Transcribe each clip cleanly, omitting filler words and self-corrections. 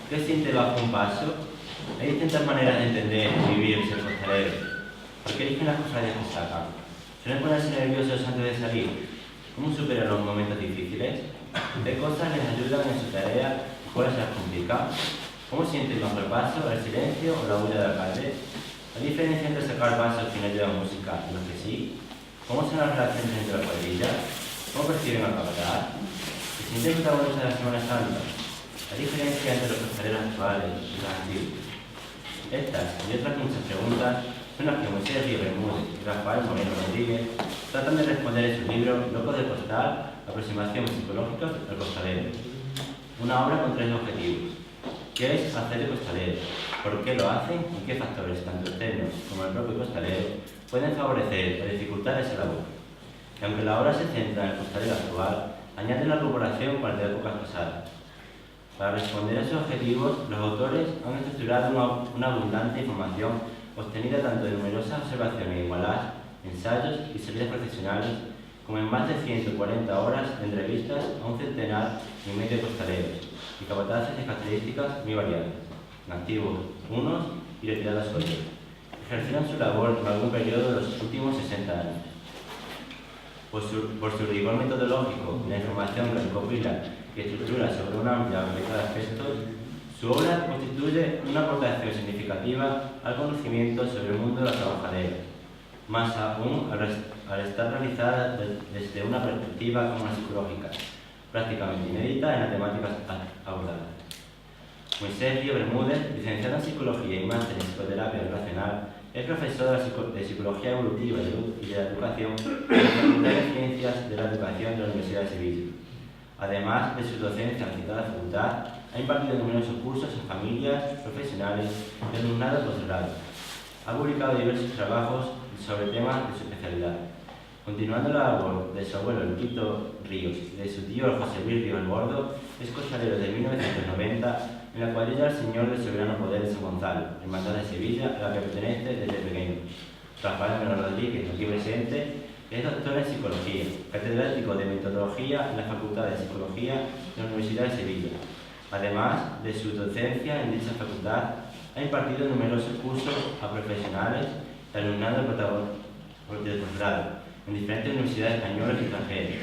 ¿Qué siente bajo un paso? Hay distintas maneras de entender y vivir el ser costalero. ¿Por qué eligen las cofradías que sacan? ¿Suelen ponerse nerviosos antes de salir? ¿Cómo superan los momentos difíciles? ¿Qué cosas les ayudan en su tarea y cuáles se las complican? ¿Cómo sienten bajo el paso, el silencio o la huida del alcalde? ¿Hay diferencia entre sacar pasos que no llevan música y los que sí? ¿Cómo son las relaciones entre las cuadrillas? ¿Cómo perciben al capataz? ¿Se sienten protagonistas de la Semana Santa? ¿Hay diferencia entre los costaleros actuales y los antiguos? Estas y otras muchas preguntas son las que Moisés Río Bermúdez y Rafael Moreno Rodríguez tratan de responder en su libro Locos de Costal, aproximaciones psicológicas al costalero. Una obra con tres objetivos. ¿Qué es hacer de costalero? ¿Por qué lo hacen? ¿Y qué factores, tanto externos como el propio costalero, pueden favorecer o dificultar esa labor? Y aunque la obra se centra en el costalero actual, añade una comparación con el de épocas pasadas. Para responder a esos objetivos, los autores han estructurado una abundante información obtenida tanto de numerosas observaciones en igualdad, ensayos y salidas profesionales, como en más de 140 horas de entrevistas a un centenar y medio de costaleros y capataces de características muy variadas, nativos unos y retirados otros. Ejercieron su labor en algún periodo de los últimos 60 años. Por su rigor metodológico y la información que recopila y estructura sobre una amplia variedad de aspectos, su obra constituye una aportación significativa al conocimiento sobre el mundo de los trabajadores, más aún al estar realizada desde una perspectiva como la psicológica, prácticamente inédita en las temáticas abordadas. Moisés Río Bermúdez, licenciado en Psicología y máster en Psicoterapia Relacional, es profesor de Psicología Evolutiva y de la Educación en la Facultad de Ciencias de la Educación de la Universidad de Sevilla. Además de su docencia en la citada facultad, ha impartido numerosos cursos en familias, profesionales y alumnado posgrado. Ha publicado diversos trabajos sobre temas de su especialidad. Continuando la labor de su abuelo Luquito Ríos y de su tío José Luis Ríos el Gordo, es costalero de 1990 en la cuadrilla del Señor del Soberano Poder de San Gonzalo, hermandad de Sevilla, a la que pertenece desde pequeño. Rafael Moreno Rodríguez, aquí presente, es doctor en Psicología, catedrático de Metodología en la Facultad de Psicología de la Universidad de Sevilla. Además de su docencia en dicha facultad, ha impartido numerosos cursos a profesionales y alumnado del posgrado en diferentes universidades españolas y extranjeras.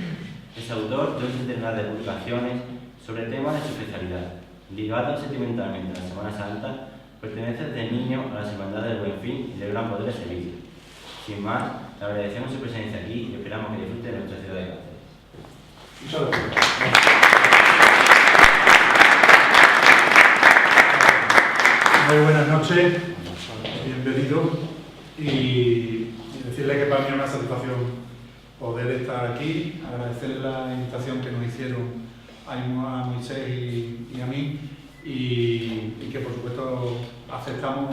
Es autor de un centenar de publicaciones sobre temas de su especialidad. Ligado sentimentalmente a la Semana Santa, pertenece desde niño a las hermandades del Buen Fin y del Gran Poder de Sevilla. Sin más, le agradecemos su presencia aquí y esperamos que disfrute de nuestra ciudad de Cáceres. Muchas gracias. Muy buenas noches, bienvenido y decirle que para mí es una satisfacción poder estar aquí, agradecerle la invitación que nos hicieron a Moisés y a mí y que por supuesto aceptamos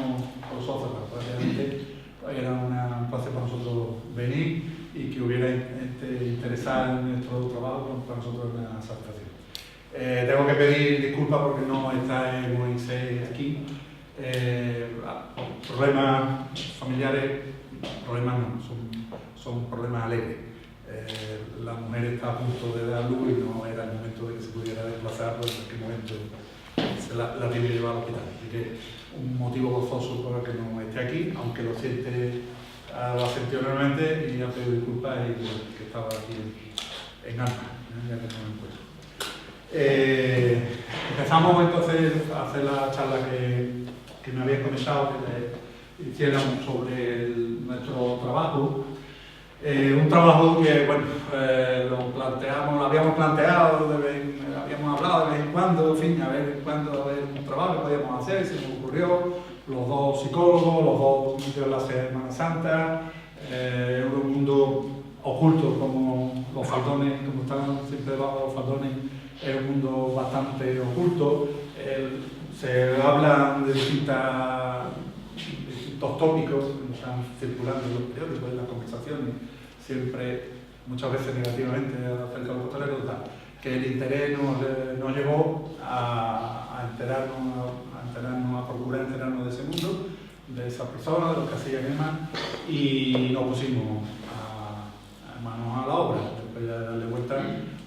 vosotros. Realmente era un placer para nosotros venir y que hubiera interesado en nuestro trabajo, para nosotros es una satisfacción. Tengo que pedir disculpas porque no está Moisés aquí. Problemas familiares, problemas no, son problemas alegres. La mujer está a punto de dar luz y no era el momento de que se pudiera desplazar, pues en aquel momento se la tiene que llevar al hospital. Así que un motivo gozoso para que no esté aquí, aunque lo ha sentido normalmente y ha pedido disculpas y que estaba aquí en alma, ya que no me encuentro. Empezamos entonces a hacer la charla que me habían comentado que le hiciéramos sobre nuestro trabajo. Un trabajo que, bueno, lo habíamos planteado, habíamos hablado de vez en cuando, en fin, a ver un trabajo que podíamos hacer, se nos ocurrió, los dos psicólogos, los dos de la Semana Santa, un mundo oculto como los faldones, como están siempre debajo de los faldones, es un mundo bastante oculto. Se hablan de distintos tópicos que están circulando en los periódicos, en las conversaciones, siempre, muchas veces negativamente acerca de los costaleros, que el interés nos llevó a procurar enterarnos de ese mundo, de esas personas, de los que hacían y demás, y nos pusimos manos a la obra. Después de darle vuelta,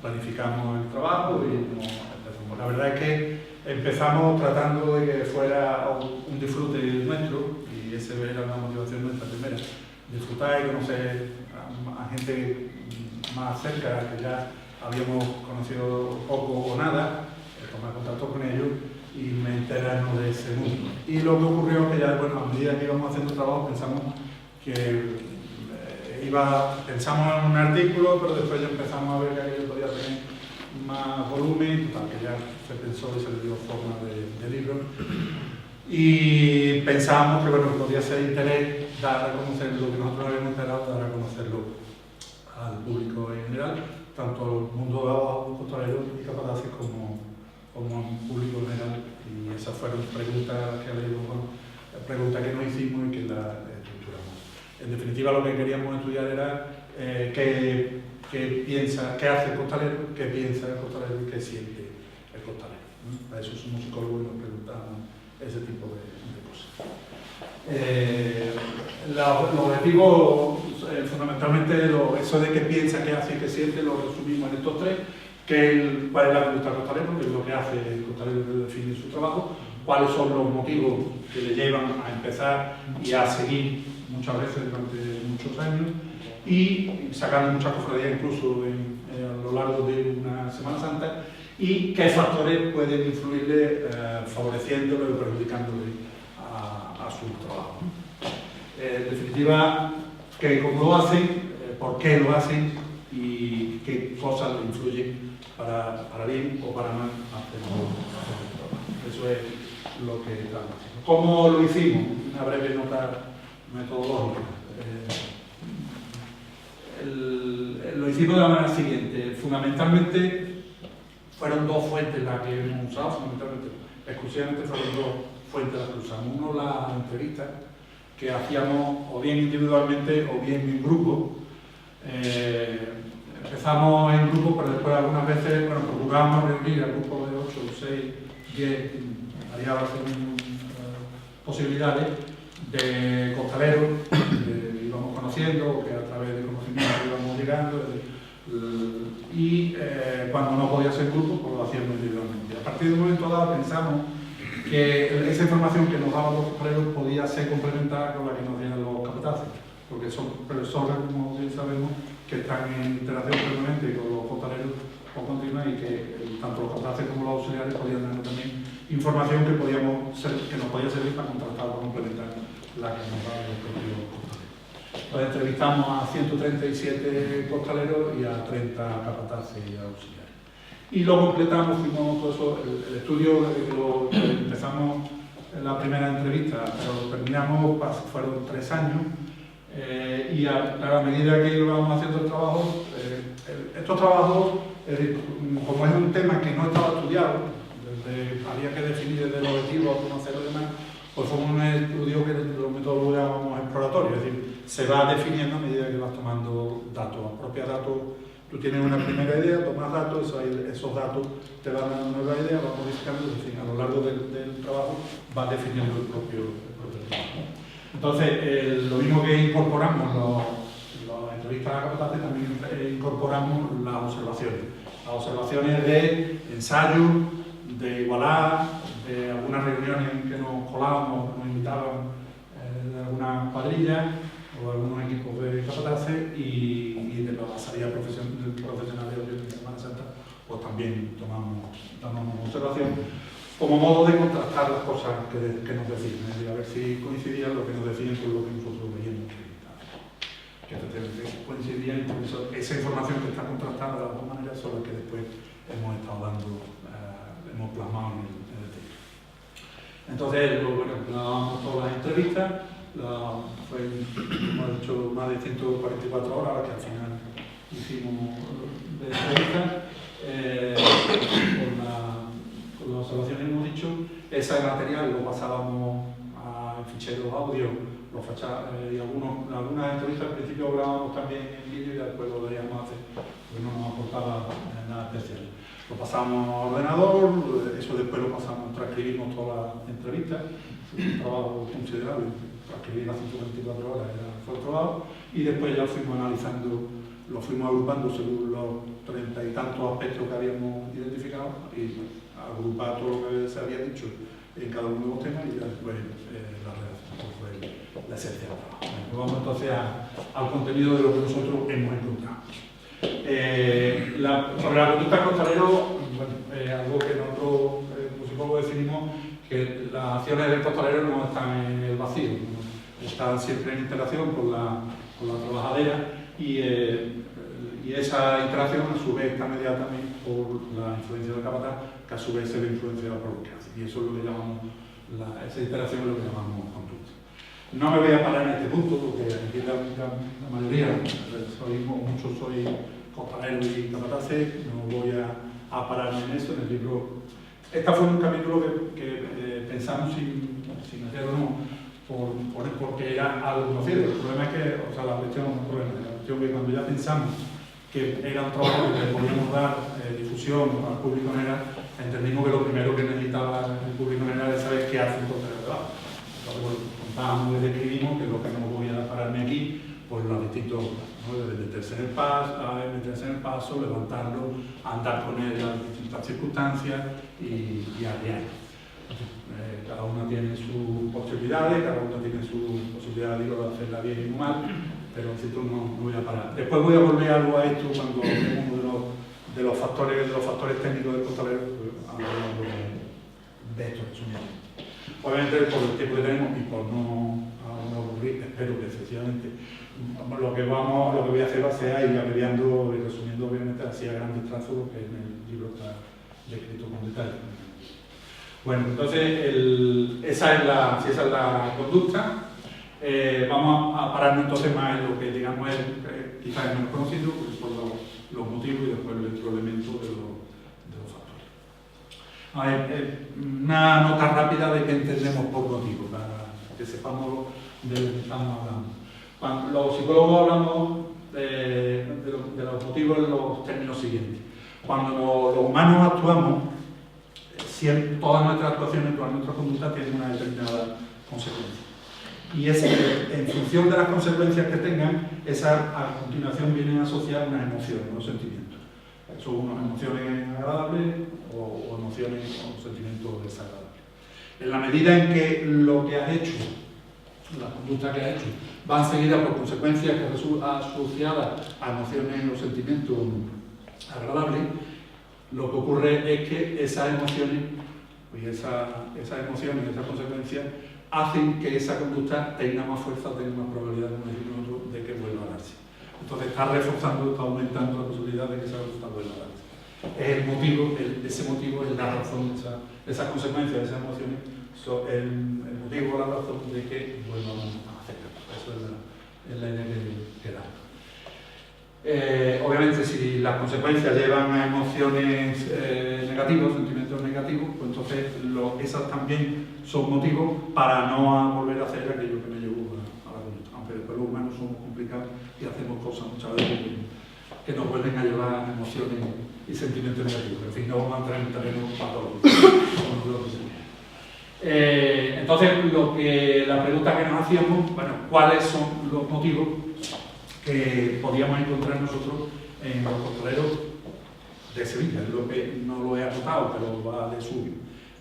planificamos el trabajo y nos empezamos. La verdad es que Empezamos tratando de que fuera un disfrute nuestro, y esa era la motivación nuestra primera, disfrutar y conocer a gente más cerca, que ya habíamos conocido poco o nada, tomar contacto con ellos y enterarnos de ese mundo. Y lo que ocurrió es que ya, bueno, a medida que íbamos haciendo trabajo pensamos que pensamos en un artículo, pero después ya empezamos a ver que aquello podía tener más volumen, total, que ya se pensó y se le dio forma de libro. Y pensábamos que, bueno, podía ser de interés dar a conocer lo que nosotros habíamos enterado, dar a conocerlo al público en general, tanto al mundo de costaleros y capataces como al público en general. Y esas fueron preguntas que nos hicimos y que las estructuramos. En definitiva, lo que queríamos estudiar era qué hace el costalero, qué piensa el costalero y qué siente el costalero. Para eso somos psicólogos y nos preguntamos ese tipo de cosas. Los objetivos, fundamentalmente, eso de qué piensa, qué hace y qué siente, lo resumimos en estos tres. ¿Cuál es la conducta del costalero? ¿Qué es lo que hace el costalero para definir su trabajo? ¿Cuáles son los motivos que le llevan a empezar y a seguir muchas veces durante muchos años? Y sacando muchas cofradías incluso a lo largo de una Semana Santa, y qué factores pueden influirle favoreciéndole o perjudicándole a su trabajo. En definitiva, cómo lo hacen, por qué lo hacen y qué cosas le influyen para bien o para mal hacer el trabajo. Eso es lo que estamos haciendo. ¿Cómo lo hicimos? Una breve nota metodológica. Lo hicimos de la manera siguiente. Fundamentalmente fueron dos fuentes las que hemos usado, exclusivamente fueron dos fuentes las que usamos. Uno, las entrevistas que hacíamos o bien individualmente o bien en grupo. Empezamos en grupo, pero después algunas veces procurábamos reunir al grupo de 8, 6, 10, variadas posibilidades de costaleros que íbamos conociendo, que a través de conocimiento íbamos llegando, y cuando no podía ser grupo, pues lo hacíamos individualmente. A partir de un momento dado pensamos que esa información que nos daban los costaleros podía ser complementada con la que nos dieran los capataces, porque son personas, como bien sabemos, que están en interacción permanente con los costaleros o continua, y que tanto los capataces como los auxiliares podían darnos también información que nos podía servir para contrastar o complementar la que nos daban los propios costaleros. Entonces entrevistamos a 137 costaleros y a 30 capataces y auxiliares. Y lo completamos, fuimos todo eso, el estudio lo empezamos en la primera entrevista, pero lo terminamos, fueron 3 años, y a medida que íbamos haciendo el trabajo, estos trabajos, como es un tema que no estaba estudiado, había que definir desde el objetivo, conocer lo demás, pues fue un estudio que los métodos lo llamamos exploratorio, es decir, se va definiendo a medida que vas tomando datos, apropias datos. Tú tienes una primera idea, tomas datos, esos datos te van dando una nueva idea, vas modificando, es decir, a lo largo del trabajo vas definiendo el propio trabajo. Entonces, lo mismo que incorporamos las entrevistas a capataces, también incorporamos las observaciones. Las observaciones de ensayo, de igualar, de algunas reuniones en que nos colábamos, nos invitaban de algunas cuadrillas o algunos equipos de capataces, y de la salida profesional de Semana Santa, pues también tomamos observación como modo de contrastar las cosas que nos decían, es decir, a ver si coincidía lo que nos decían con lo que nosotros veíamos que efectivamente coincidían, y por eso esa información que está contrastada de las dos maneras son las que después hemos estado hemos plasmado en el texto. Entonces, dábamos todas las entrevistas, hemos hecho más de 144 horas que al final hicimos de entrevistas, con las observaciones que hemos dicho. Ese material lo pasábamos a ficheros audio, y algunas entrevistas al principio grabábamos también en vídeo y después lo deberíamos hacer, porque no nos aportaba nada especial. Lo pasamos a ordenador, eso después lo pasamos, transcribimos todas las entrevistas, un trabajo considerable, transcribir las 124 horas fue trabajo, y después ya lo fuimos analizando, lo fuimos agrupando según los 30 y tantos aspectos que habíamos identificado, y agrupar todo lo que se había dicho en cada uno de los temas y ya después la redacción, pues fue la esencia del trabajo. Bueno, pues vamos entonces al contenido de lo que nosotros hemos encontrado. Sobre la conducta costalero, bueno, algo que nosotros pues, supongo definimos que las acciones del costalero no están en el vacío, ¿no? Están siempre en interacción con la trabajadera y esa interacción a su vez está mediada también por la influencia del capataz, que a su vez se ve influenciada por lo que hace. Y eso es lo que llamamos, esa interacción es lo que llamamos conducta. No me voy a parar en este punto, porque aquí la mayoría, muchos soy costaleros y capataces, no voy a pararme en eso, en el libro. Este fue un capítulo que pensamos sin hacer o no, porque era algo conocido. El problema es que, o sea, la cuestión es que cuando ya pensamos que era un trabajo que le podíamos dar difusión al público general, entendimos que lo primero que necesitaba el público general es saber qué hace un costalero de trabajo. Entonces, bueno, contábamos y describimos, que es lo que no voy a pararme aquí, pues los distintos, ¿no? Desde meterse en el paso, levantarlo, andar con él en las distintas circunstancias y arriar. Cada una tiene sus posibilidades, cada una tiene su posibilidad de hacerla bien y mal, pero en cierto no voy a parar. Después voy a volver algo a esto cuando hablemos de los factores técnicos del costalero, hablando de esto resumiendo. Obviamente por el tiempo que tenemos y por no aburrir, espero que sencillamente lo que voy a hacer va a ser ir abreviando y resumiendo obviamente así a grandes trazos lo que en el libro está descrito con detalle. Bueno, entonces esa es la conducta. Vamos a pararnos entonces más en lo que digamos es quizás menos conocido, pues por los motivos y después el otro elemento de los factores. A ver, una nota rápida de qué entendemos por motivo, para que sepamos de lo que estamos hablando. Cuando los psicólogos hablamos de los motivos en los términos siguientes. Cuando los humanos actuamos, todas nuestras actuaciones, todas nuestras conductas tienen una determinada consecuencia. Y en función de las consecuencias que tengan, a continuación vienen asociadas unas emociones, unos sentimientos. Son unas emociones agradables o emociones o sentimientos desagradables. En la medida en que lo que has hecho, la conducta que has hecho, van seguidas por consecuencias que resultan asociadas a emociones o sentimientos agradables, lo que ocurre es que esas emociones y esas consecuencias hacen que esa conducta tenga más fuerza, tenga más probabilidad de que vuelva a darse. Entonces está reforzando, está aumentando la posibilidad de que esa conducta vuelva a darse. Es el motivo, ese motivo es la razón, esas consecuencias, esas emociones, son el motivo o la razón de que vuelvamos a hacerlo. Eso es la idea que da. Obviamente, si las consecuencias llevan a emociones negativas, sentimientos negativos, pues entonces esas también son motivos para no volver a hacer aquello que me llevó a la conducta. Aunque después los humanos somos complicados y hacemos cosas muchas veces que nos vuelven a llevar a emociones y sentimientos negativos. En fin, no vamos a entrar en terreno patológico. Entonces, la pregunta que nos hacíamos, bueno, ¿cuáles son los motivos que podíamos encontrar nosotros en los costaleros de Sevilla? Es lo que no lo he anotado, pero va de suyo.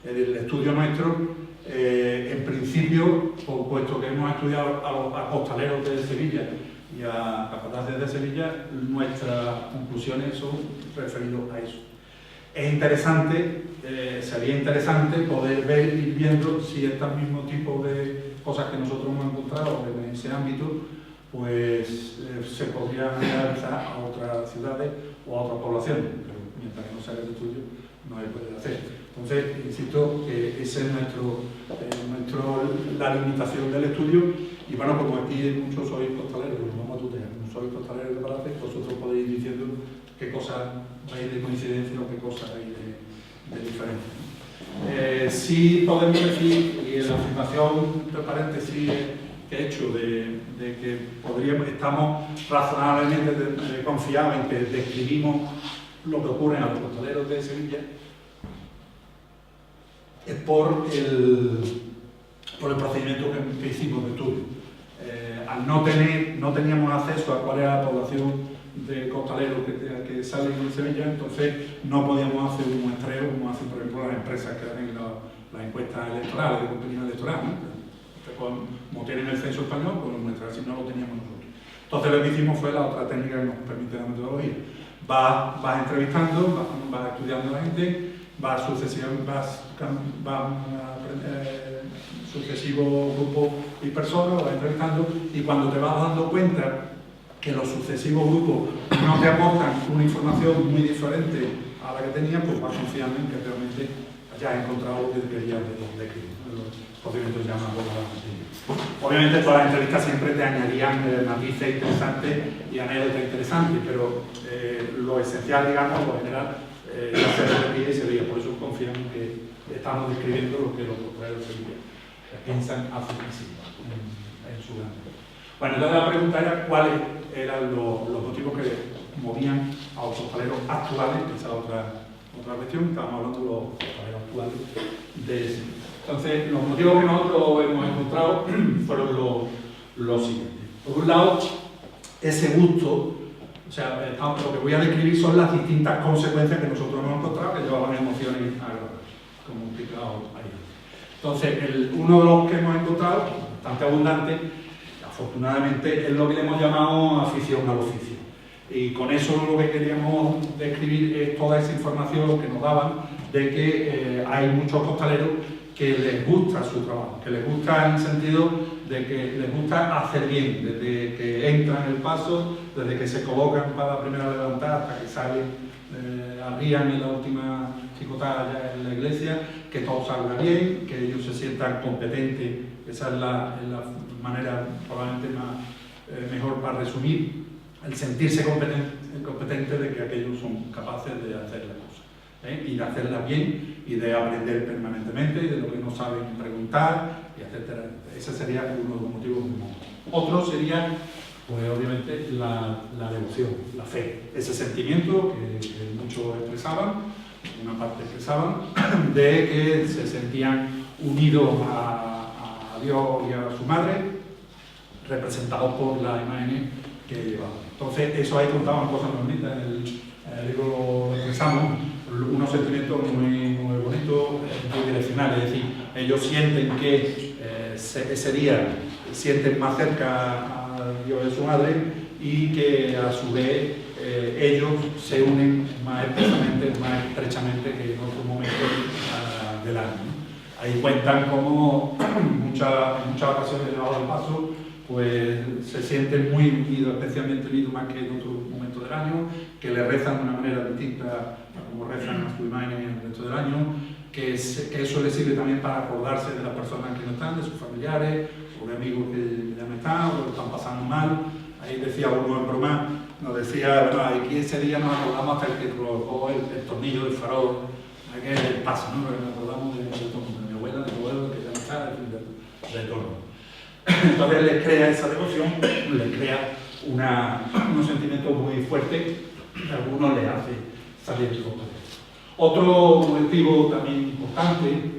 El estudio nuestro, en principio, puesto que hemos estudiado a costaleros de Sevilla y a capataces de Sevilla, nuestras conclusiones son referidas a eso. Es interesante, sería interesante poder ir viendo si este mismo tipo de cosas que nosotros hemos encontrado en ese ámbito pues se podría realizar a otras ciudades o a otras poblaciones, pero mientras que no se haga el estudio no se puede hacer. Entonces, insisto que esa es la limitación del estudio y bueno, como aquí muchos sois costaleros, como tutear, no sois costaleros de Palacio, vosotros podéis ir diciendo qué cosas hay de coincidencia o qué cosas hay de diferencia. Sí podemos decir, y en la afirmación entre paréntesis que he hecho de que estamos razonablemente confiados en que describimos lo que ocurre a los costaleros de Sevilla, es por el procedimiento que hicimos de estudio. Al no teníamos acceso a cuál era la población de costaleros que salen en Sevilla, entonces no podíamos hacer un muestreo como hacen, por ejemplo, las empresas que hacen las encuestas electorales, de contenido electoral, ¿no? Como tienen el censo español, pues muestran, si no lo teníamos nosotros. Entonces lo que hicimos fue la otra técnica que nos permite la metodología. Vas entrevistando, vas estudiando a la gente, sucesivos grupos y personas, vas entrevistando, y cuando te vas dando cuenta que los sucesivos grupos no te aportan una información muy diferente a la que tenías, pues vas confiando en que realmente hayas encontrado lo que querías describir. Procedimientos llamados a. Obviamente todas las entrevistas siempre te añadían matices interesantes y anécdotas interesantes, pero lo esencial, digamos, lo general, ya se repetía y se veía. Por eso confiamos que estamos describiendo lo que los costaleros piensan hacer en su gran. Bueno, entonces la pregunta era cuáles eran los motivos que movían a los costaleros actuales, esa es otra cuestión, estábamos hablando de los costaleros actuales. Entonces, los motivos que nosotros hemos encontrado fueron los siguientes. Por un lado, ese gusto, o sea, lo que voy a describir son las distintas consecuencias que nosotros hemos encontrado que llevaban emociones agradables, como explicado ahí. Entonces, uno de los que hemos encontrado, bastante abundante, afortunadamente, es lo que le hemos llamado afición al oficio. Y con eso lo que queríamos describir es toda esa información que nos daban de que hay muchos costaleros que les gusta su trabajo, que les gusta en el sentido de que les gusta hacer bien, desde que entran en el paso, desde que se colocan para la primera levantada hasta que salen, abrían en la última chicotada ya en la iglesia, que todo salga bien, que ellos se sientan competentes. Esa es la manera probablemente mejor para resumir, el sentirse competente de que aquellos son capaces de hacer las cosas. Y de hacerlas bien y de aprender permanentemente y de lo que no saben preguntar, y etcétera. Ese sería uno de los motivos. Otro sería, pues obviamente, la devoción, la fe, ese sentimiento que muchos expresaban, una parte expresaban, de que se sentían unidos a Dios y a su madre, representados por las imágenes que llevaban. Entonces, eso ahí contaban cosas muy bonitas, en el libro lo expresamos, unos sentimientos muy bonitos, muy direccionales, es decir, ellos sienten que ese día sienten más cerca a Dios y su madre y que a su vez ellos se unen más estrechamente que en otros momentos del año, ¿no? Ahí cuentan cómo en muchas ocasiones debajo del paso pues se sienten muy unidos, especialmente unidos más que en otros momentos del año, que le rezan de una manera distinta a como rezan a su imagen en el resto del año, que eso les sirve también para acordarse de las personas que no están, de sus familiares o de amigos que ya no están o que lo están pasando mal. Ahí decía uno en broma, nos decía, bueno, aquí ese día nos acordamos hasta el que colocó el tornillo del farol, que es el paso, ¿no? Nos acordamos de mi abuela, de mi abuelo, que ya no está, de todo. Entonces les crea esa devoción, les crea unos sentimientos muy fuertes, a algunos les hace salir de contexto. Otro motivo también importante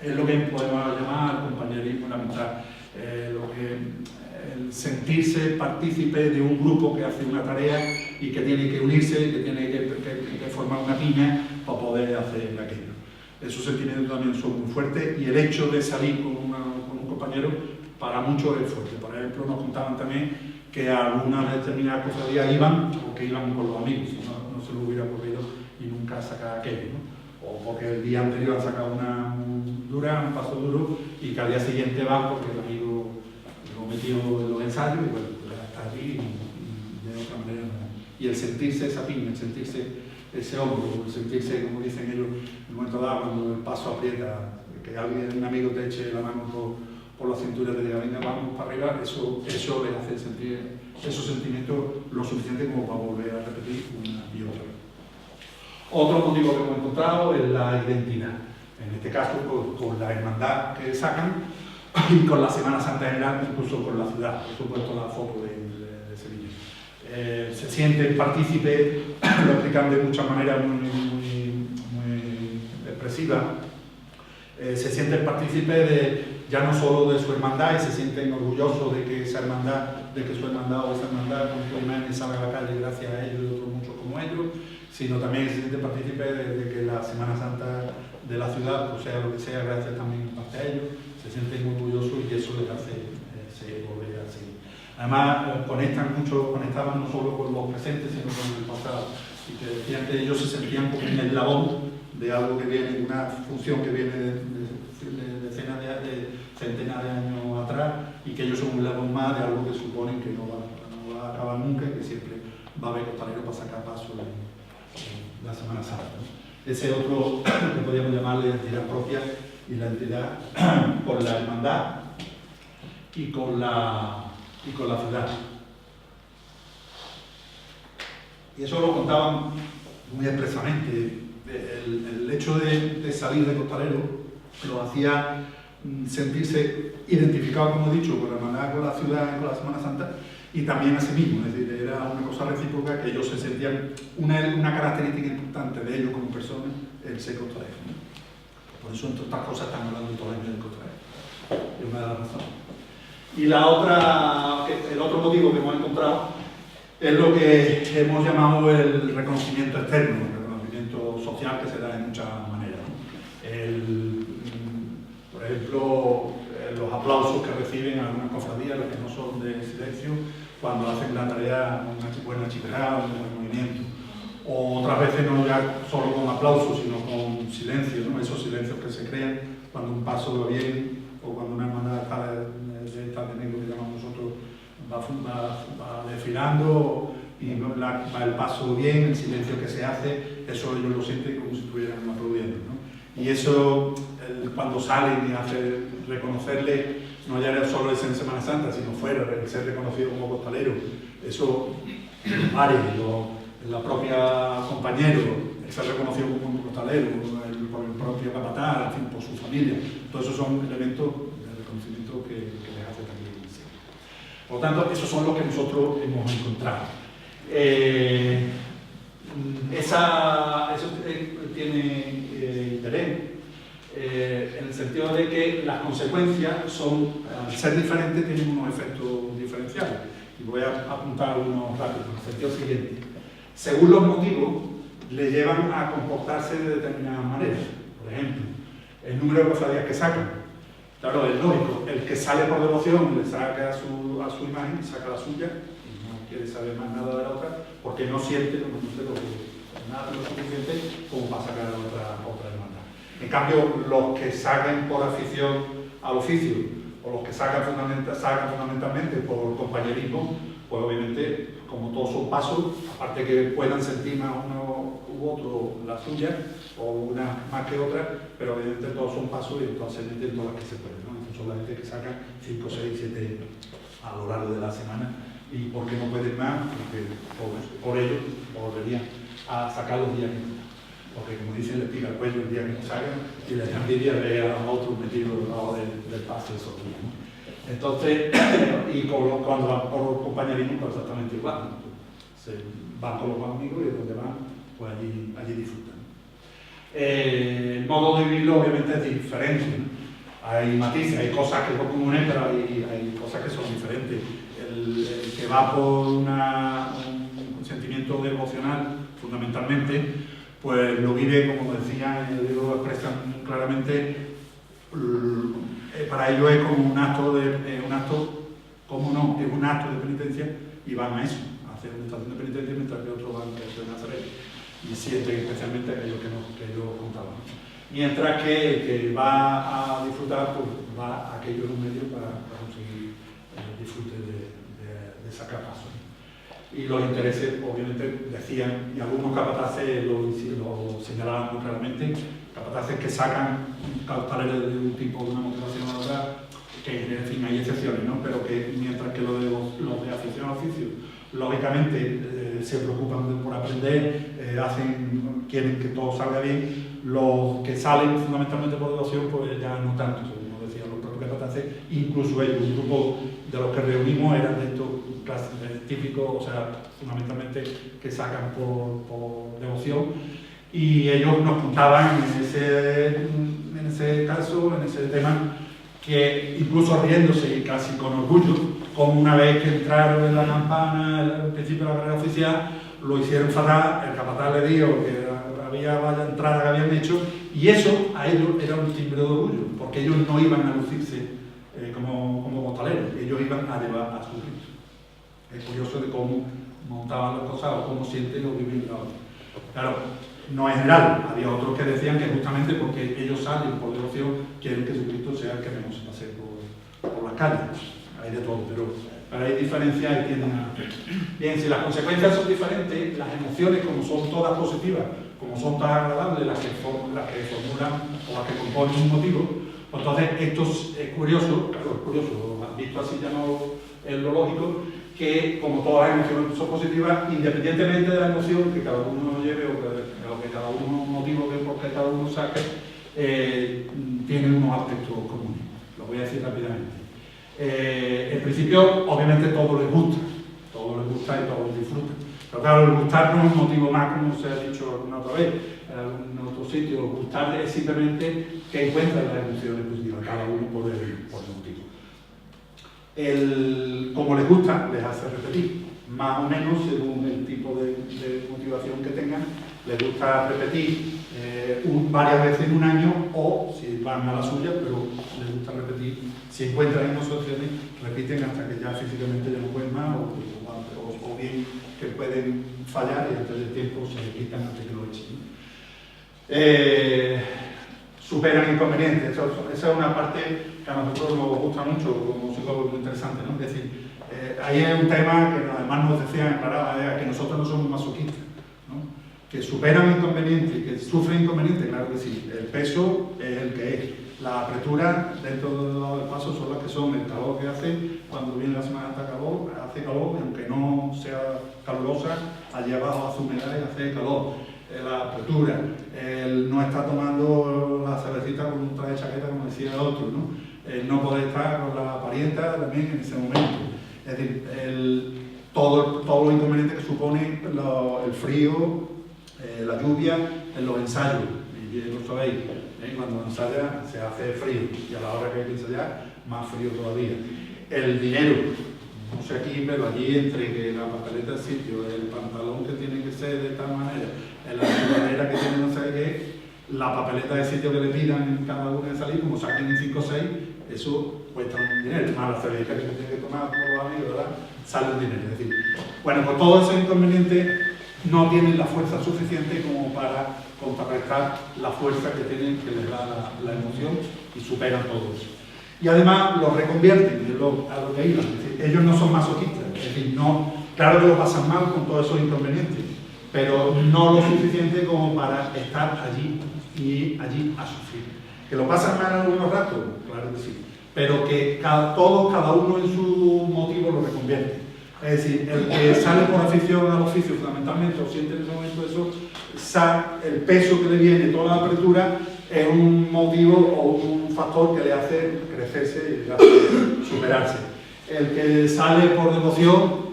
es lo que podemos llamar compañerismo, la amistad, el sentirse partícipe de un grupo que hace una tarea y que tiene que unirse, que tiene que formar una piña para poder hacer aquello. Esos sentimientos también son muy fuertes y el hecho de salir con un compañero para muchos es fuerte. Por ejemplo, nos contaban también que a algunas determinadas cofradías iban porque iban con los amigos, si no se les hubiera ocurrido y nunca sacar aquello, ¿no? O porque el día anterior han sacado un paso duro y que al día siguiente van porque el amigo lo metió en los ensayos y bueno, pues está allí y de otra manera no. Y el sentirse esa piña, el sentirse ese hombro, el sentirse, como dicen ellos, en un momento dado cuando el paso aprieta, que un amigo te eche la mano por la cintura y te diga, venga, vamos para arriba, eso les hace sentir esos sentimientos lo suficiente como para volver a repetir una y otra vez. Otro motivo que hemos encontrado es la identidad. En este caso, con la hermandad que sacan y con la Semana Santa general, incluso con la ciudad. Por supuesto, la foto de Sevilla. Se sienten partícipes, lo explican de muchas maneras muy expresivas. se sienten partícipes ya no solo de su hermandad y se sienten orgullosos de que esa hermandad, de que su hermandad o esa hermandad con su imagen salga a la calle gracias a ellos y otros muchos como ellos, sino también se sienten partícipes de que la Semana Santa de la ciudad, pues sea lo que sea, gracias también en parte a ellos, se sienten muy orgullosos y eso les hace volver a seguir. Además, conectaban no solo con los presentes, sino con el pasado. Y que decían que ellos se sentían como un eslabón de algo que viene, una función que viene de centenas de años atrás, y que ellos son un eslabón más de algo que suponen que no va a acabar nunca y que siempre va a haber costaleros para sacar paso en la Semana Santa, ¿no? Ese otro que podríamos llamarle identidad propia, y la entidad con la hermandad y con la ciudad. Y eso lo contaban muy expresamente. El hecho de salir de costalero lo hacía sentirse identificado, como he dicho, con la hermandad, con la ciudad y con la Semana Santa, y también a sí mismo. Es decir, era una cosa recíproca, que ellos se sentían una característica importante de ellos como personas, el ser costalero, ¿no? Por eso, entre otras cosas, estamos hablando todo el año del costalero. Es una de las razones. Y el otro motivo que hemos encontrado es lo que hemos llamado el reconocimiento externo, el reconocimiento social, que se da de muchas maneras, ¿no? Por ejemplo, los aplausos que reciben algunas cofradías, los que no son de silencio, cuando hacen la tarea una buena chiperada, un buen movimiento. O otras veces no ya solo con aplausos, sino con silencio, ¿no? Esos silencios que se crean cuando un paso va bien, o cuando una hermandad está de negro, que llamamos nosotros, va desfilando y va el paso bien, el silencio que se hace, eso ellos lo sienten como si estuvieran aplaudiendo, ¿no? Y eso, cuando salen y hacen reconocerle, no ya era solo en Semana Santa, sino fuera, el ser reconocido como costalero, eso vale, la propia compañero, el ser reconocido como costalero, por el propio capataz, en fin, por su familia, todos esos son elementos de reconocimiento que les hace también. Por lo tanto, esos son los que nosotros hemos encontrado. Eso tiene interés en el sentido de que las consecuencias son, al ser diferentes, tienen unos efectos diferenciales. Y voy a apuntar unos rápidos, en el sentido siguiente. Según los motivos, le llevan a comportarse de determinadas maneras. Por ejemplo, el número de cofradías que sacan. Claro, es lógico, el que sale por devoción le saca a su imagen, saca la suya, y no quiere saber más nada de la otra, porque no siente nada lo suficiente como para sacar a otra hermandad. En cambio, los que sacan por afición al oficio, o los que sacan fundamentalmente por compañerismo, pues obviamente, como todos son pasos, aparte que puedan sentir más uno u otro la suya, o una más que otra, pero obviamente todos son pasos y entonces se meten todas las que se pueden, ¿no? Entonces son la gente que sacan 5, 6, 7 a lo largo de la semana, y ¿por qué no pueden más? Porque por ello volverían a sacar los días que no. Porque como dicen, les pica el cuello el día que no salgan y les da envidia ver a otros metidos debajo del paso de esos días, ¿no? Entonces, y cuando van por compañerismo, pues exactamente igual, ¿no? Se van con los amigos y donde van, pues allí disfrutan. El modo de vivirlo obviamente es diferente, ¿no? Hay matices, hay cosas que son comunes, pero hay cosas que son diferentes. El que va por un sentimiento devocional, fundamentalmente, pues lo vive, como decía, el libro lo expresan claramente, para ellos es como un acto de penitencia, y van a eso, a hacer una estación de penitencia, mientras que otros van a hacer Nazaret, y sienten especialmente aquello que ellos contaban. Mientras que el que va a disfrutar, pues va a aquellos medios para conseguir el disfrute de sacar paso. Y los intereses, obviamente, decían, y algunos capataces lo señalaban muy claramente, capataces que sacan costaleros de un tipo, de una motivación a otra, que en fin hay excepciones, ¿no? Pero que mientras que los de afición al oficio, lógicamente se preocupan por aprender, quieren que todo salga bien, los que salen fundamentalmente por devoción, pues ya no tanto, como decían los propios capataces, incluso ellos, un grupo de los que reunimos eran de estos típicos, o sea, fundamentalmente que sacan por devoción, y ellos nos contaban en en ese caso, en ese tema, que incluso riéndose y casi con orgullo, como una vez que entraron en la campana, al principio de la carrera oficial, lo hicieron fatal, el capataz le dijo que había vaya entrada que habían hecho, y eso a ellos era un timbre de orgullo, porque ellos no iban a lucirse como costaleros, ellos iban a llevar a su Cristo. Es curioso de cómo montaban las cosas o cómo sienten o viven la otra. Claro, no es general, había otros que decían que justamente porque ellos salen por devoción, quieren que Jesucristo sea el que menos se pase por las calles. Hay de todo, pero hay diferencias y tienden a... Bien, si las consecuencias son diferentes, las emociones, como son todas positivas, como son todas agradables, las que formulan o las que componen un motivo, pues entonces esto es curioso, claro, es curioso, visto así ya no es lo lógico, que como todas las emociones son positivas, independientemente de la emoción que cada uno lleve o que cada uno motivo que porque cada uno saque, tienen unos aspectos comunes. Lo voy a decir rápidamente. En principio, obviamente todo les gusta y todos disfrutan. Pero claro, el gustar no es un motivo más, como se ha dicho alguna otra vez, en otro sitio. Gustar es simplemente que encuentran las emociones positivas, cada uno por el motivo. Como les gusta, les hace repetir, más o menos según el tipo de motivación que tengan, les gusta repetir varias veces en un año, o si van a la suya, pero les gusta repetir, si encuentran emociones, repiten hasta que ya físicamente ya no pueden más, o bien que pueden fallar y antes del tiempo se quitan antes que lo echen. Superan inconvenientes, esa es una parte que a nosotros nos gusta mucho como psicólogos, muy interesante, ¿no? Es decir, ahí hay un tema que además nos decían, que nosotros no somos masoquistas, ¿no? Que superan inconvenientes, que sufren inconvenientes, claro que sí, el peso es el que es, la apertura dentro del paso son las que son, el calor que hace, cuando viene la Semana Santa hace calor, y aunque no sea calurosa, allí abajo hace humedad y hace calor. La apertura, el no estar tomando la cervecita con un traje de chaqueta, como decía el otro, ¿no? El no poder estar con la parienta también en ese momento. Es decir, todos los inconvenientes que supone el frío, la lluvia, en los ensayos. Y bien lo sabéis, cuando ensaya se hace frío, y a la hora que hay que ensayar, más frío todavía. El dinero, no sé aquí, pero allí entre que la papeleta del sitio, el pantalón que tiene que ser de tal manera, la sudadera que tiene no sé qué, la papeleta de sitio que le pidan en cada uno de salir, como saquen en 5 o 6, eso cuesta un dinero. Más la cerveza que se tiene que tomar por los amigos, ¿verdad? Sale un dinero. Es decir, bueno, pues todos esos inconvenientes no tienen la fuerza suficiente como para contrarrestar la fuerza que tienen, que les da la emoción, y superan todo eso. Y además lo reconvierten a lo que iban. Es decir, ellos no son masoquistas, es decir, no, claro que lo pasan mal con todos esos inconvenientes, pero no lo suficiente como para estar allí y allí a sufrir. ¿Que lo pasan mal algunos ratos? Claro que sí, pero que cada uno en su motivo lo reconvierte. Es decir, el que sale por afición al oficio fundamentalmente, o siente en ese momento eso, el peso que le viene, toda la apertura, es un motivo o un factor que le hace crecerse y le hace superarse. El que sale por devoción,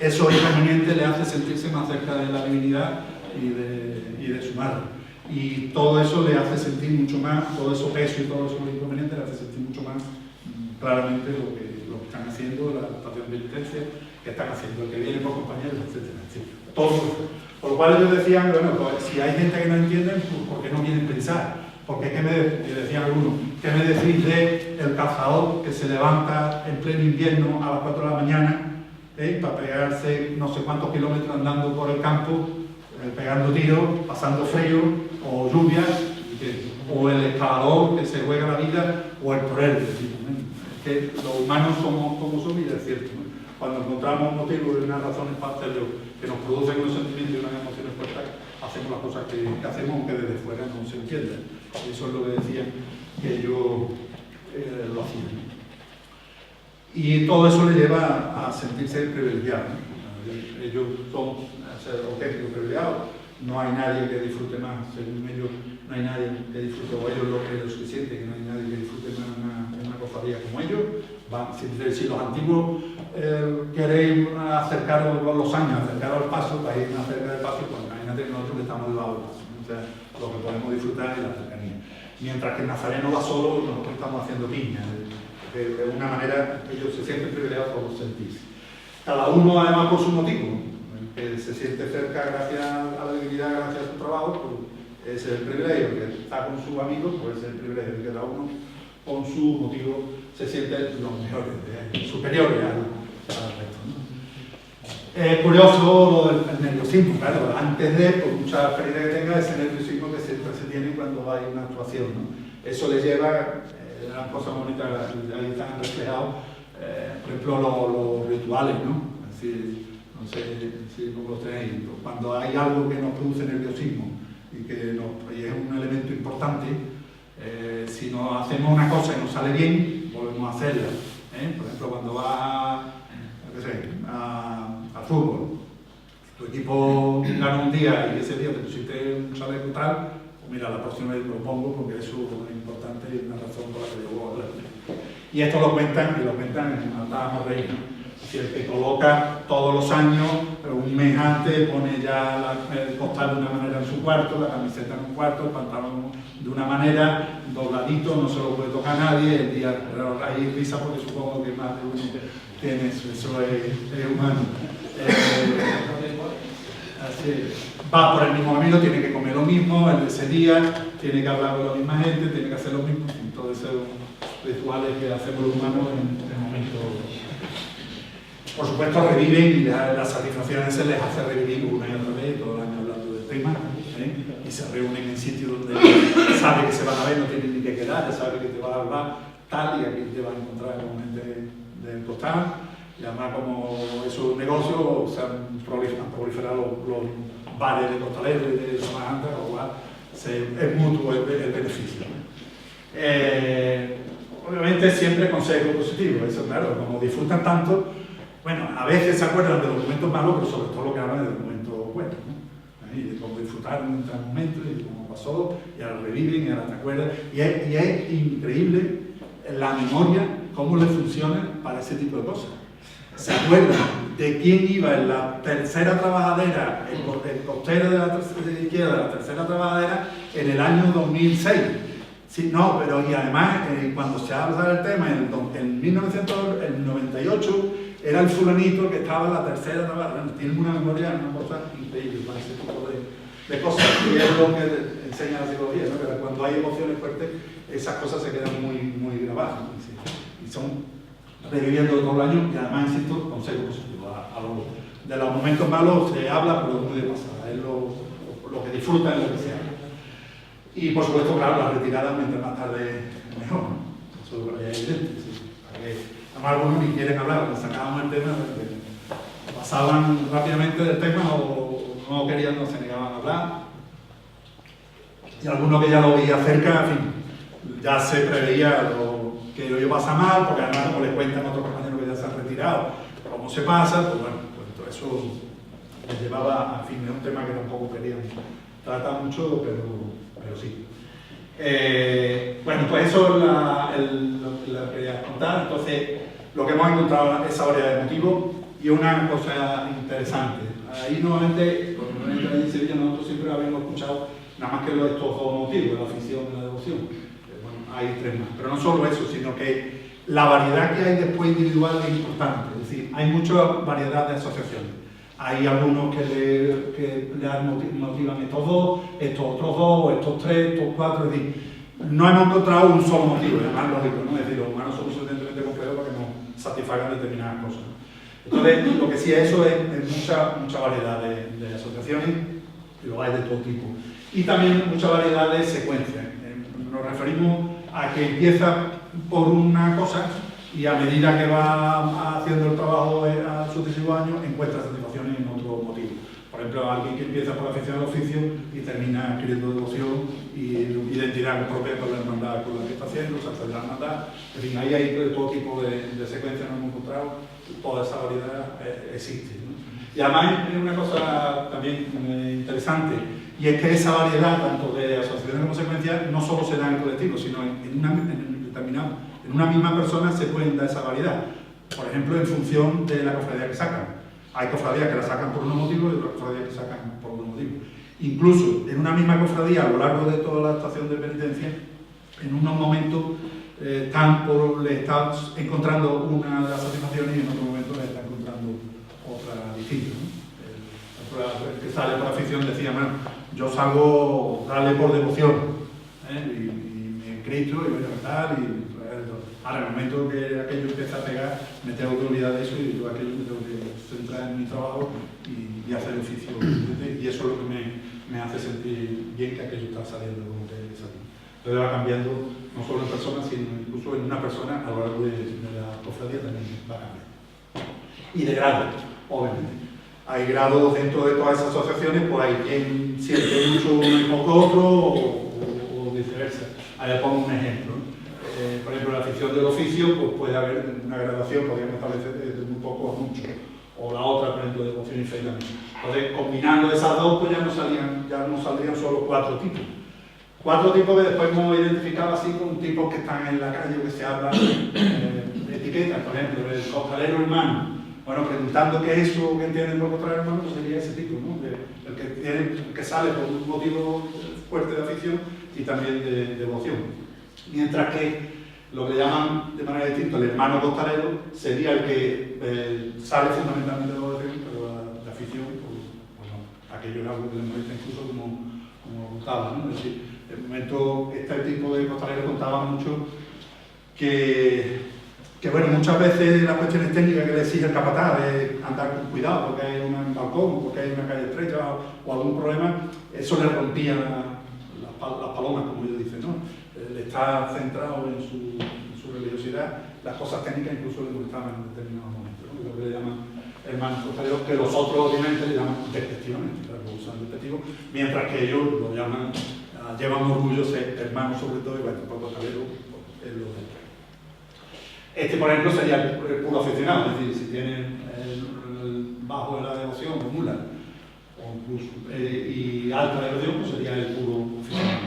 esos inconvenientes le hace sentirse más cerca de la divinidad y de su madre. Y todo eso le hace sentir mucho más, todo ese peso y todos esos inconvenientes le hace sentir mucho más claramente lo que están haciendo, la estación de penitencia que están haciendo, el que viene por compañeros, etcétera, etcétera. Todo eso. Por lo cual ellos decían, bueno, pues, si hay gente que no entiende, pues ¿por qué no quieren pensar? Porque ¿qué me decían algunos? ¿Qué me decís de el cazador que se levanta en pleno invierno a las 4 de la mañana para pegarse no sé cuántos kilómetros andando por el campo, pegando tiros, pasando frío o lluvia, o el escalador que se juega la vida, o el torero? Es que los humanos somos como son, y es cierto, ¿no? Cuando encontramos motivos y unas razones para hacerlo que nos producen unos sentimientos y unas emociones fuertes, hacemos las cosas que hacemos, aunque desde fuera no se entiendan. Eso es lo que decían que ellos lo hacían. Y todo eso le lleva a sentirse privilegiados, ¿no? Ellos son auténticos privilegiados. No hay nadie que disfrute más, según ellos, no hay nadie que disfrute, o ellos lo que sienten, que no hay nadie que disfrute más una cofradía como ellos. Si los antiguos queréis acercaros los años, acercaros al paso, para ir más cerca del paso, pues imagínate que nosotros que estamos al lado del paso, ¿no? O sea, lo que podemos disfrutar es la cercanía. mientras que el nazareno va solo, nosotros estamos haciendo piña. De una manera, ellos se sienten privilegiados por los sentís. Cada uno, además, por su motivo. El que se siente cerca gracias a la divinidad, gracias a su trabajo, pues ese es el privilegio. El que está con sus amigos, pues es el privilegio. El que cada uno, con su motivo, se siente los mejores, superiores al resto, ¿no? Es curioso lo del nerviosismo, claro, antes de, por mucha experiencia que tenga, ese nerviosismo que siempre se tiene cuando hay una actuación, ¿no? Eso le lleva, las cosas bonitas ahí están reflejados, por ejemplo, los rituales, ¿no? Es decir, no sé si como los tenéis, cuando hay algo que nos produce nerviosismo y que y es un elemento importante, si nos hacemos una cosa y nos sale bien, volvemos a hacerla. Por ejemplo, cuando vas al fútbol, tu equipo gana un día y ese día te pusiste un chaleco tal, pues mira, la próxima vez lo pongo porque eso es importante y es una razón por la que yo voy a hablar. Y esto lo cuentan en Altábamos Reina. Si el que coloca todos los años, un mes antes, pone ya el costal de una manera en su cuarto, la camiseta en un cuarto, el pantalón de una manera, dobladito, no se lo puede tocar a nadie, el día, pero hay risa porque supongo que más de uno tiene eso es humano. Así, va por el mismo camino, tiene que comer lo mismo, el de ese día, tiene que hablar con la misma gente, tiene que hacer lo mismo, todos esos rituales que hacemos los humanos en momentos. Por supuesto reviven y las satisfacciones se les hace revivir una y otra vez, todo el año hablando del tema, y se reúnen en sitios donde sabe que se van a ver, no tienen ni que quedar, ya sabe que te va a hablar tal y aquí te va a encontrar con gente del costal, y además como es un negocio, se han proliferado los bares de costaleros y de Semana Santa, con lo cual es mutuo el beneficio. Obviamente siempre consejo positivo, eso claro, como disfrutan tanto. Bueno, a veces se acuerdan de los momentos malos, pero sobre todo lo que hablan de los momentos buenos, ¿no? Y de cómo disfrutaron en tal momento y de cómo pasó, y ahora reviven y ahora te acuerdas. Y es increíble la memoria, cómo le funciona para ese tipo de cosas. ¿Se acuerdan de quién iba en la tercera trabajadera, el costero de la izquierda de la tercera trabajadera en el año 2006? Sí, no, pero y además, cuando se habla del tema, en 1998, era el fulanito que estaba en la tercera trabajadera. Tiene una memoria, una cosa increíble para ese tipo de cosas, y es lo que enseña la psicología, ¿no? Que cuando hay emociones fuertes, esas cosas se quedan muy grabadas, ¿no? Y son reviviendo todo el año, y además, insisto, consejo positivo. De los momentos malos se habla, pero muy de pasada, es lo que disfruta, es lo que se habla. Y por supuesto, claro, las retiradas mientras más tarde mejor, ¿no? Eso es evidente, sí. Además, algunos ni quieren hablar, les sacábamos el tema, pasaban rápidamente del tema o no querían, no se negaban a hablar. Y algunos que ya lo veía cerca, en fin, ya se preveía que lo iba a pasar mal, porque además como les cuentan otros compañeros que ya se han retirado, cómo se pasa, pues bueno, pues todo eso les llevaba, en fin, es un tema que tampoco querían tratar mucho, pero sí. Bueno, pues eso es lo que quería contar. Entonces, lo que hemos encontrado es esa variedad de motivos y una cosa interesante. Ahí nuevamente, allí en Sevilla nosotros siempre habíamos escuchado nada más que estos dos motivos, la afición y la devoción. Bueno, hay tres más. Pero no solo eso, sino que la variedad que hay después individual es importante. Es decir, hay mucha variedad de asociaciones. Hay algunos que le motivan estos dos, estos otros dos, estos tres, estos cuatro. Es decir, no hemos encontrado un solo motivo, es más lógico, ¿no? Es decir, los humanos somos suficientemente complejos para que nos satisfagan determinadas cosas. Entonces, lo que sí es eso es mucha variedad de asociaciones, y lo hay de todo tipo. Y también mucha variedad de secuencias. Nos referimos a que empieza por una cosa y a medida que va haciendo el trabajo a sucesivos años, encuentra satisfacciones en otro motivo. Por ejemplo, alguien que empieza por la afición al oficio y termina adquiriendo devoción y identidad propia con la hermandad con la que está haciendo, se hace la hermandad. En fin, ahí hay todo tipo de secuencias, nos hemos encontrado, toda esa variedad existe, ¿no? Y además hay una cosa también interesante, y es que esa variedad, tanto de asociaciones como secuencias, no solo se da en el colectivo, sino en una misma persona se pueden dar esa variedad. Por ejemplo, en función de la cofradía que sacan. Hay cofradías que la sacan por unos motivos y otras cofradías que sacan por otros motivos. Incluso en una misma cofradía, a lo largo de toda la estación de penitencia, en unos momentos le está encontrando una de las satisfacciones y en otro momento le está encontrando otra distinta, ¿no? El que sale por afición decía, bueno, yo salgo darle por devoción, y me Cristo y voy a cantar y ahora, en el momento que aquello empieza a pegar, me tengo que olvidar de eso y yo aquello me tengo que centrar en mi trabajo y hacer el oficio. Y eso es lo que me hace sentir bien que aquello está saliendo como que salió. Entonces va cambiando, no solo en personas, sino incluso en una persona a lo largo de la cofradía también va cambiando. Y de grado, obviamente. Hay grados dentro de todas esas asociaciones, pues hay quien siente mucho uno mismo que otro o viceversa. Ahí le pongo un ejemplo. Por ejemplo, la afición del oficio, pues puede haber una gradación, podríamos establecer desde muy poco a mucho. O la otra, por ejemplo, de devoción y fe también. Entonces, combinando esas dos, pues ya no saldrían solo 4 tipos. 4 tipos que después hemos identificado así como tipos que están en la calle, que se habla de etiquetas, por ejemplo, el costalero hermano. Bueno, preguntando qué es eso que entienden por costalero hermano, pues sería ese tipo, ¿no? El que sale por un motivo fuerte de afición y también de devoción. Mientras que lo que llaman de manera distinta el hermano costalero sería el que sale fundamentalmente de la devoción, pero la afición, pues no, aquello es algo que le molesta incluso como contaba, ¿no? Es decir, en el momento este tipo de costaleros contaba mucho que bueno, muchas veces las cuestiones técnicas que le exige el capataz de andar con cuidado porque hay un balcón, porque hay una calle estrecha o algún problema, eso le rompía las palomas, como ellos dicen, ¿no? Él está centrado en su religiosidad, las cosas técnicas incluso le molestaban en determinados momentos, ¿no? Lo que le llaman hermanos costaleros, que los otros obviamente le llaman despectivamente, claro, lo usan despectivo, mientras que ellos lo llaman, llevan orgullo ser hermanos sobre todo, y bueno, por costalero es lo de. Este, por ejemplo, sería el puro aficionado, es decir, si tienen el bajo de la devoción o mula, o incluso, y alta de devoción, pues sería el puro aficionado.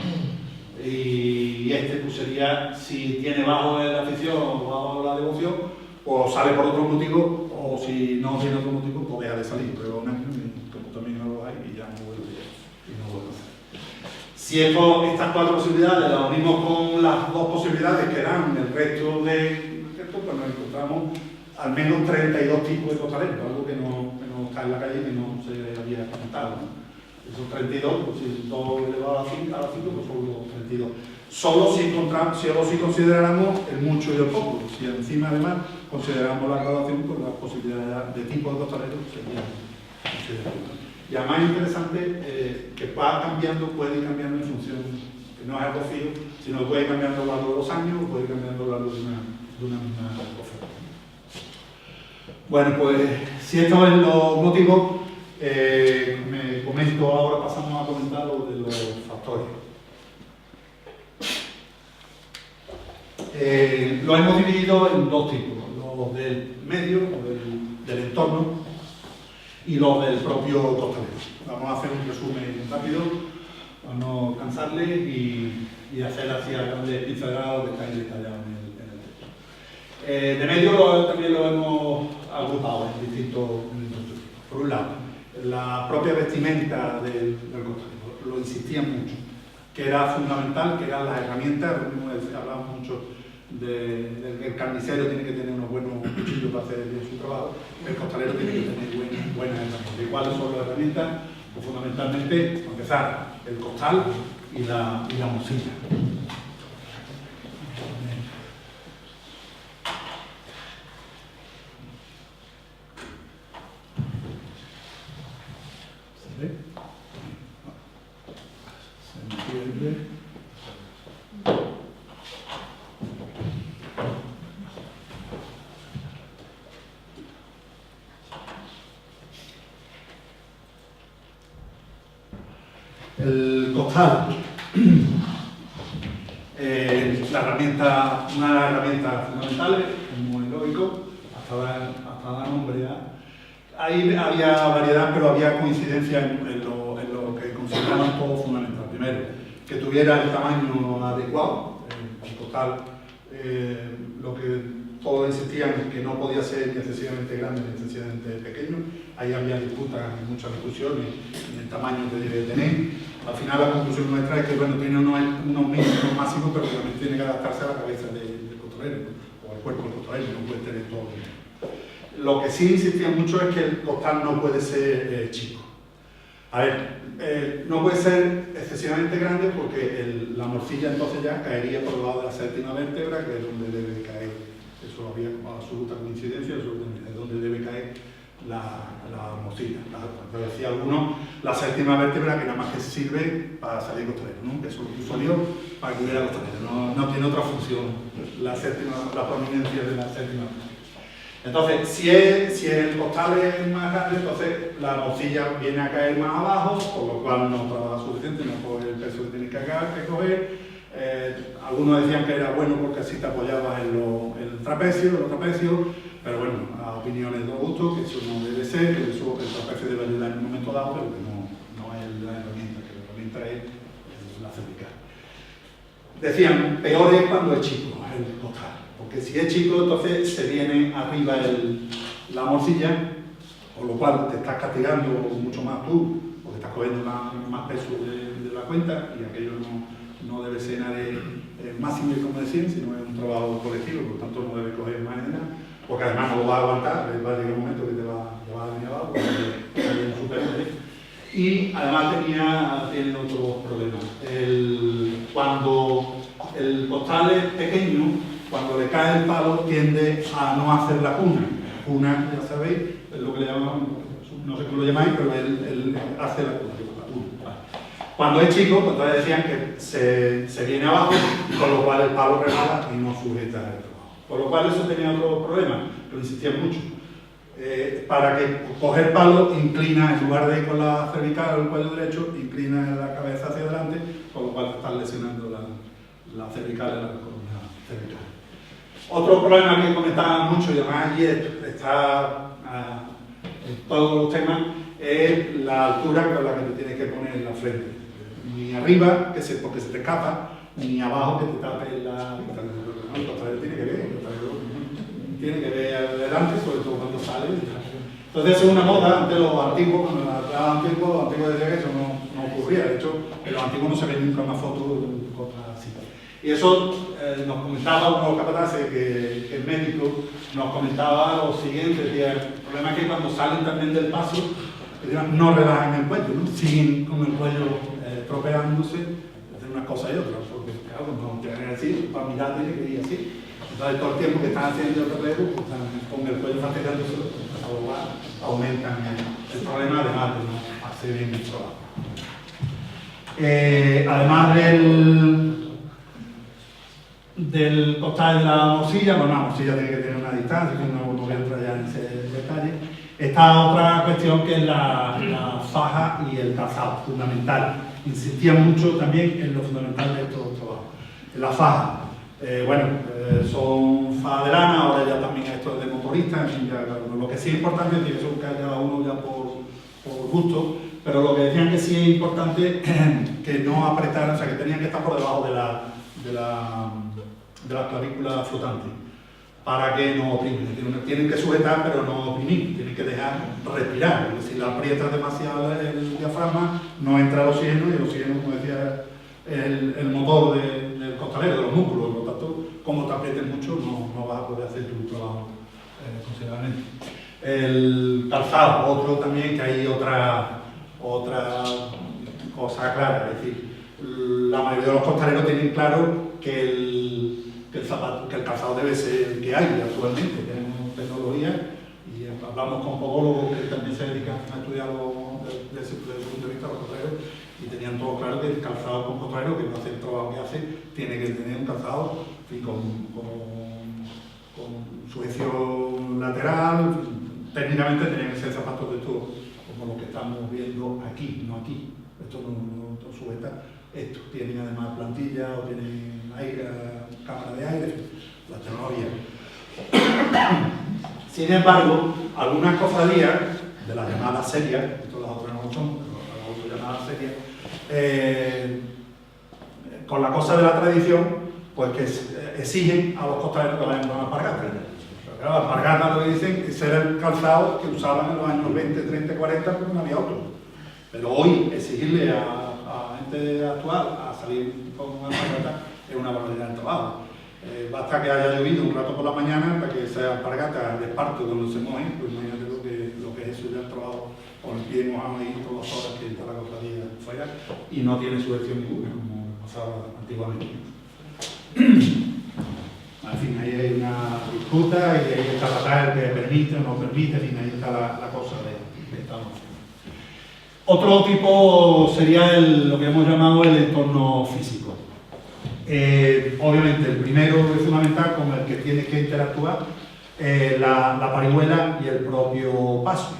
Y este pues sería, si tiene bajo de la afición o bajo de la devoción, o sale por otro motivo, o si no tiene otro motivo, pues deja de salir, pero un año, como también no lo hay, y ya no vuelve a hacer. Si estas 4 posibilidades las unimos con las 2 posibilidades que dan el resto de pues nos encontramos al menos 32 tipos de costaleros, algo que no está en la calle y que no se había comentado, ¿no? Esos 32, pues si 2 elevado a 5, pues son los 32. Solo si consideráramos el mucho y el poco. Si encima además consideramos la graduación, pues las posibilidades de tipo de costaleros serían considerables. Y además es interesante que va cambiando, puede ir cambiando en función, que no es algo fijo, sino que puede ir cambiando a lo largo de los años o puede ir cambiando a lo largo de una misma oferta. Bueno, pues si estos son los motivos, me comento ahora, pasamos a comentar lo de los factores. Lo hemos dividido en 2 tipos, los del medio, o del entorno, y los del propio costalero. Vamos a hacer un resumen rápido, para no cansarle y hacer así a grandes pinceladas que está ahí detallado en el texto. De medio también lo hemos agrupado en distintos tipos. Por un lado, la propia vestimenta del costalero, lo insistían mucho, que era fundamental, que eran las herramientas, hablamos mucho el carnicero tiene que tener unos buenos cuchillos para hacer bien su trabajo, el costalero tiene que tener buenas herramientas. ¿Y cuáles son las herramientas? Pues fundamentalmente, para empezar, el costal y la morcilla. ¿Se ve? Se entiende. El costal, una de las herramientas fundamentales, como es lógico, hasta dar nombre a. Ahí había variedad, pero había coincidencia en lo que consideraban todo fundamental. Primero, que tuviera el tamaño adecuado, el costal, lo que todos insistían es que no podía ser ni excesivamente grande ni excesivamente pequeño. Ahí había disputas, muchas discusiones en el tamaño que debe tener. al final la conclusión nuestra es que bueno, tiene unos mínimos máximos, pero también tiene que adaptarse a la cabeza del costalero, o al cuerpo del costalero, no puede tener todo. Lo que sí insistía mucho es que el costal no puede ser chico. A ver, no puede ser excesivamente grande porque la morcilla entonces ya caería por debajo de la séptima vértebra, que es donde debe caer. Eso había absoluta coincidencia, es donde debe caer la morcilla. Como decía alguno, la séptima vértebra que nada más que sirve para salir costalero, ¿no? Que eso lo puso Dios para que hubiera costalero, no tiene otra función la prominencia de la séptima vértebra. Entonces, si el costal es más grande, entonces la morcilla viene a caer más abajo, por lo cual no trabaja suficiente, no coge el peso que tiene que coger. Algunos decían que era bueno porque así te apoyabas en los trapecios, pero bueno, a opiniones de gusto, que eso no debe ser, que el trapecio debe ayudar en un momento dado, pero que no es la herramienta, que la herramienta es la cervical. Decían, peor es cuando es chico el costal. Porque si es chico, entonces se viene arriba la morcilla, con lo cual te estás castigando mucho más tú, porque estás cogiendo más peso de la cuenta, y aquello no debe ser máximo y como decían, sino es un trabajo colectivo, por lo tanto no debe coger más de nada, porque además no lo va a aguantar, va a llegar un momento que te va a venir abajo, porque está bien súper. Y además tiene otros problemas. Cuando el costal es pequeño, cuando le cae el palo tiende a no hacer la cuna. La cuna, ya sabéis, es lo que le llamamos, no sé cómo lo llamáis, pero él hace la cuna. Cuando es chico, pues entonces decían que se viene abajo, con lo cual el palo remala y no sujeta el trabajo. Por lo cual eso tenía otro problema, lo insistían mucho. Para que coger palo inclina, en lugar de ir con la cervical o el cuello derecho, inclina la cabeza hacia adelante, con lo cual estás lesionando la cervical y la columna cervical. Otro problema que comentaban mucho, y además allí está en todos los temas, es la altura con la que te tienes que poner en la frente. Ni arriba, porque se te escapa, ni abajo que te tape la vista. El costalero tiene que ver adelante, sobre todo cuando sale. Entonces eso es una moda, antes los antiguos, cuando los antiguos decían que eso no ocurría. De hecho, en los antiguos no se ve nunca una foto de cosas así. Y eso nos comentaba uno de los capataces, que es médico, nos comentaba lo siguiente, decía, el problema es que cuando salen también del paso, no relajan el cuello, ¿no? Siguen con el cuello tropeándose entre una cosa y otra, porque claro, no tienen así, para mirar tiene que ir así. Entonces todo el tiempo que están haciendo el relevo, pues, con el cuello fastidiándose, aumentan el problema, además de no hacer bien el trabajo. Además del costal de la morcilla, bueno, la morcilla tiene que tener una distancia, que no voy a entrar ya en ese detalle. Está otra cuestión que es la faja y el calzado, fundamental. Insistían mucho también en lo fundamental de estos trabajos. La faja, son faja de lana, ahora ya también esto es de motorista, en fin, ya, lo que sí es importante es que eso cada uno ya por gusto, pero lo que decían que sí es importante que no apretaran, o sea, que tenían que estar por debajo de la clavícula flotante, para que no oprimen. Tienen que sujetar, pero no oprimir, tienen que dejar respirar. Si la aprietas demasiado el diafragma, no entra el oxígeno, y el oxígeno, como decía, el motor del costalero, de los músculos. Por lo tanto, como te aprietes mucho, no vas a poder hacer tu trabajo considerablemente. El calzado, otro también, que hay otra cosa clara, es decir, la mayoría de los costaleros tienen claro que el calzado debe ser el que hay actualmente. Tenemos tecnología y hablamos con podólogos que también se dedican a estudiarlo desde el punto de vista de los costaleros, y tenían todo claro que el calzado con costalero, que no hace el trabajo que hace, tiene que tener un calzado con sujeción lateral. Técnicamente tenían que ser zapatos de todo, como los que estamos viendo aquí, no aquí. Esto no sujeta. Estos tienen además plantilla o tienen aire, cámara de aire, la tecnología. Sin embargo, algunas cofradías de las llamadas serias, esto las otras no lo son, pero las otras llamadas serias, con la cosa de la tradición, pues que exigen a los costaleros que vayan con alpargatas. Pero las alpargatas lo que dicen es ser el calzado que usaban en los años 20, 30, 40, porque no había otro. Pero hoy exigirle monte actual a salir con una alpargata es una barbaridad de trabajo. Basta que haya llovido un rato por la mañana para que esa alpargata de esparto cuando se moje, pues imagínate lo que es eso ya el trabajo con el pie mojado ahí todas las horas que está la cofradía fuera y no tiene subvención ninguna como pasaba antiguamente. En fin, ahí hay una disputa y ahí está la tal que permite o no permite, en fin, ahí está la cosa de esta moción. Otro tipo sería lo que hemos llamado el entorno físico. Obviamente, el primero es fundamental con el que tiene que interactuar la parihuela y el propio paso.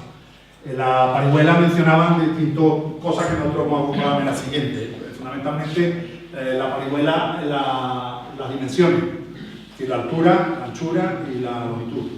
La parihuela mencionaban distintas cosas que nosotros vamos a buscar en la siguiente. Fundamentalmente, la parihuela, las dimensiones, es decir, la altura, la anchura y la longitud.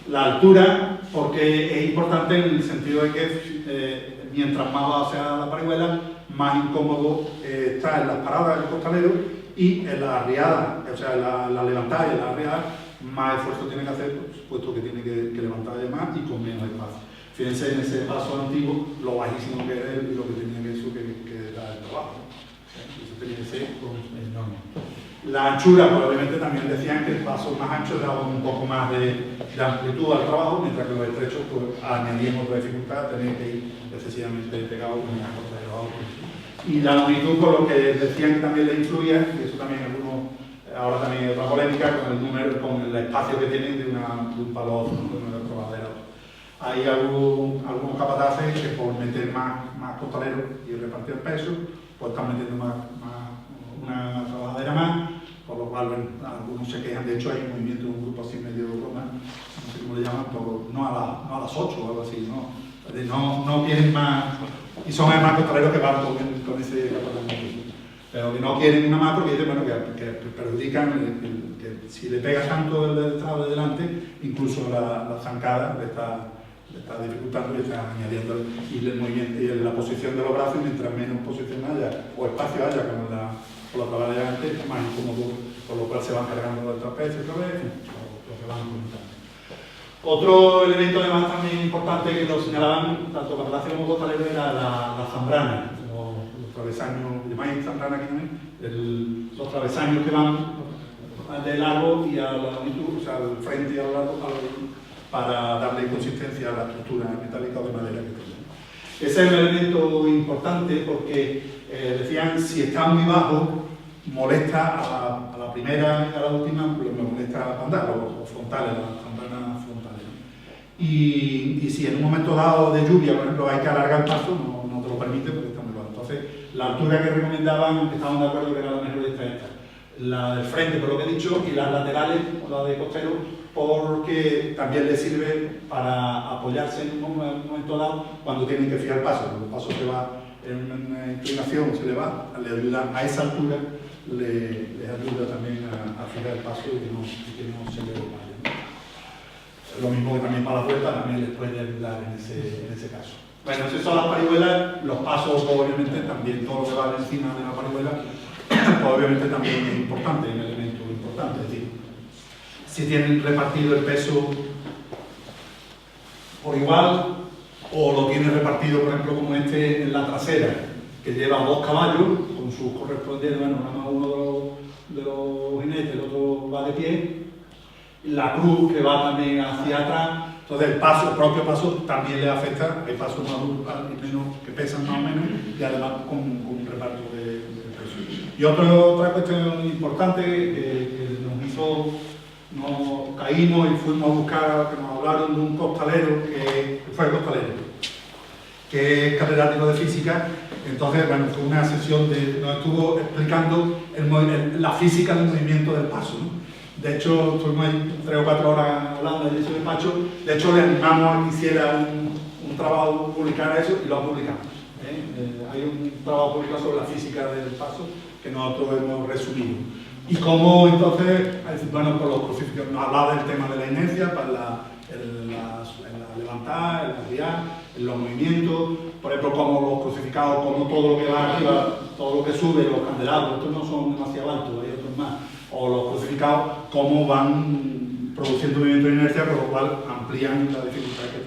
La altura, porque es importante en el sentido de que mientras más baja sea la parihuela, más incómodo está en las paradas del costalero y en la arriada, o sea, la levantada y en la arriada, más esfuerzo tiene que hacer, puesto que tiene que levantar de más y con menos espacio. Fíjense en ese paso antiguo, lo bajísimo que era y lo que tenía que dar el trabajo. Eso tenía que ser enorme. La anchura, probablemente también decían que el paso más ancho daba un poco más de amplitud al trabajo, mientras que los estrechos pues, añadían otra dificultad, tenían que ir excesivamente pegados una cosa de la otra. Y la longitud, por lo que decían que también le influía, y eso también algunos, ahora también hay otra polémica, con el número, con el espacio que tienen de un palo a otro, de una trovadera a otro. Hay algunos capataces que por meter más costaleros y repartir el peso, pues están metiendo una trabajadera más, por lo cual bueno, algunos se quejan. De hecho hay un movimiento de un grupo así medio broma, no sé cómo le llaman, no a las 8 o algo así, no quieren más, y son además costaleros que van con ese capataz, pero que no quieren una más porque dicen bueno, que perjudican, que si le pega tanto el detrás de delante, incluso la zancada le está dificultando y está añadiendo el movimiento y la posición de los brazos, mientras menos posición haya o espacio haya con la tabla de antes, más incómodo, por lo cual se van cargando el trapecio otra vez, lo que van comentando. Otro elemento además también importante que lo señalaban tanto Capataces como costaleros era la zambrana, los travesaños, llamáis zambrana aquí también, los travesaños que van de largo y a la longitud, o sea, al frente y a lo largo, para darle consistencia a la estructura metálica o de madera que tenemos. Ese es un elemento importante porque decían si está muy bajo molesta a la primera y a la última, pues me molesta andar, los frontales, las membranas frontales. Y si en un momento dado de lluvia, por ejemplo, hay que alargar el paso, no te lo permite porque está muy bajo. Entonces, la altura que recomendaban, estaban de acuerdo que era la mejor esta. La del frente, por lo que he dicho, y las laterales, la de costero, porque también les sirve para apoyarse en un momento dado cuando tienen que fijar el paso. Cuando el paso se va en una inclinación, se le va, le ayuda a esa altura, les ayuda también a fijar el paso y que no se le vaya. Lo mismo que también para la vuelta, también les puede ayudar en ese caso. Bueno, esas son las parihuelas, los pasos obviamente también, todo lo que va encima de la parihuela, pues obviamente también es importante, es un elemento importante. Es decir, si tienen repartido el peso por igual o lo tienen repartido, por ejemplo, como este en la trasera, que lleva 2 caballos con sus correspondientes, bueno, nada más uno de los jinetes, el otro va de pie, la cruz que va también hacia atrás. Entonces el propio paso también le afecta, hay pasos más menos, que pesan más o menos y además con un reparto de peso. Y otra cuestión importante que nos caímos y fuimos a buscar, que nos hablaron de un costalero que fue costalero, que es catedrático de física. Entonces, bueno, fue una sesión nos estuvo explicando la física del movimiento del paso, ¿no? De hecho, estuvimos ahí 3 o 4 horas hablando de ese despacho. De hecho, le animamos a que hiciera un trabajo, publicara eso y lo publicamos. Hay un trabajo publicado sobre la física del paso que nosotros hemos resumido. Y cómo entonces, bueno, por los crucificados, nos hablaba del tema de la inercia, para la levantada, el arriar, en los movimientos, por ejemplo, como los crucificados, como todo lo que va arriba, todo lo que sube, los candelabros, estos no son demasiado altos, hay otros más, o los crucificados, cómo van produciendo movimiento de inercia, por lo cual amplían la dificultad que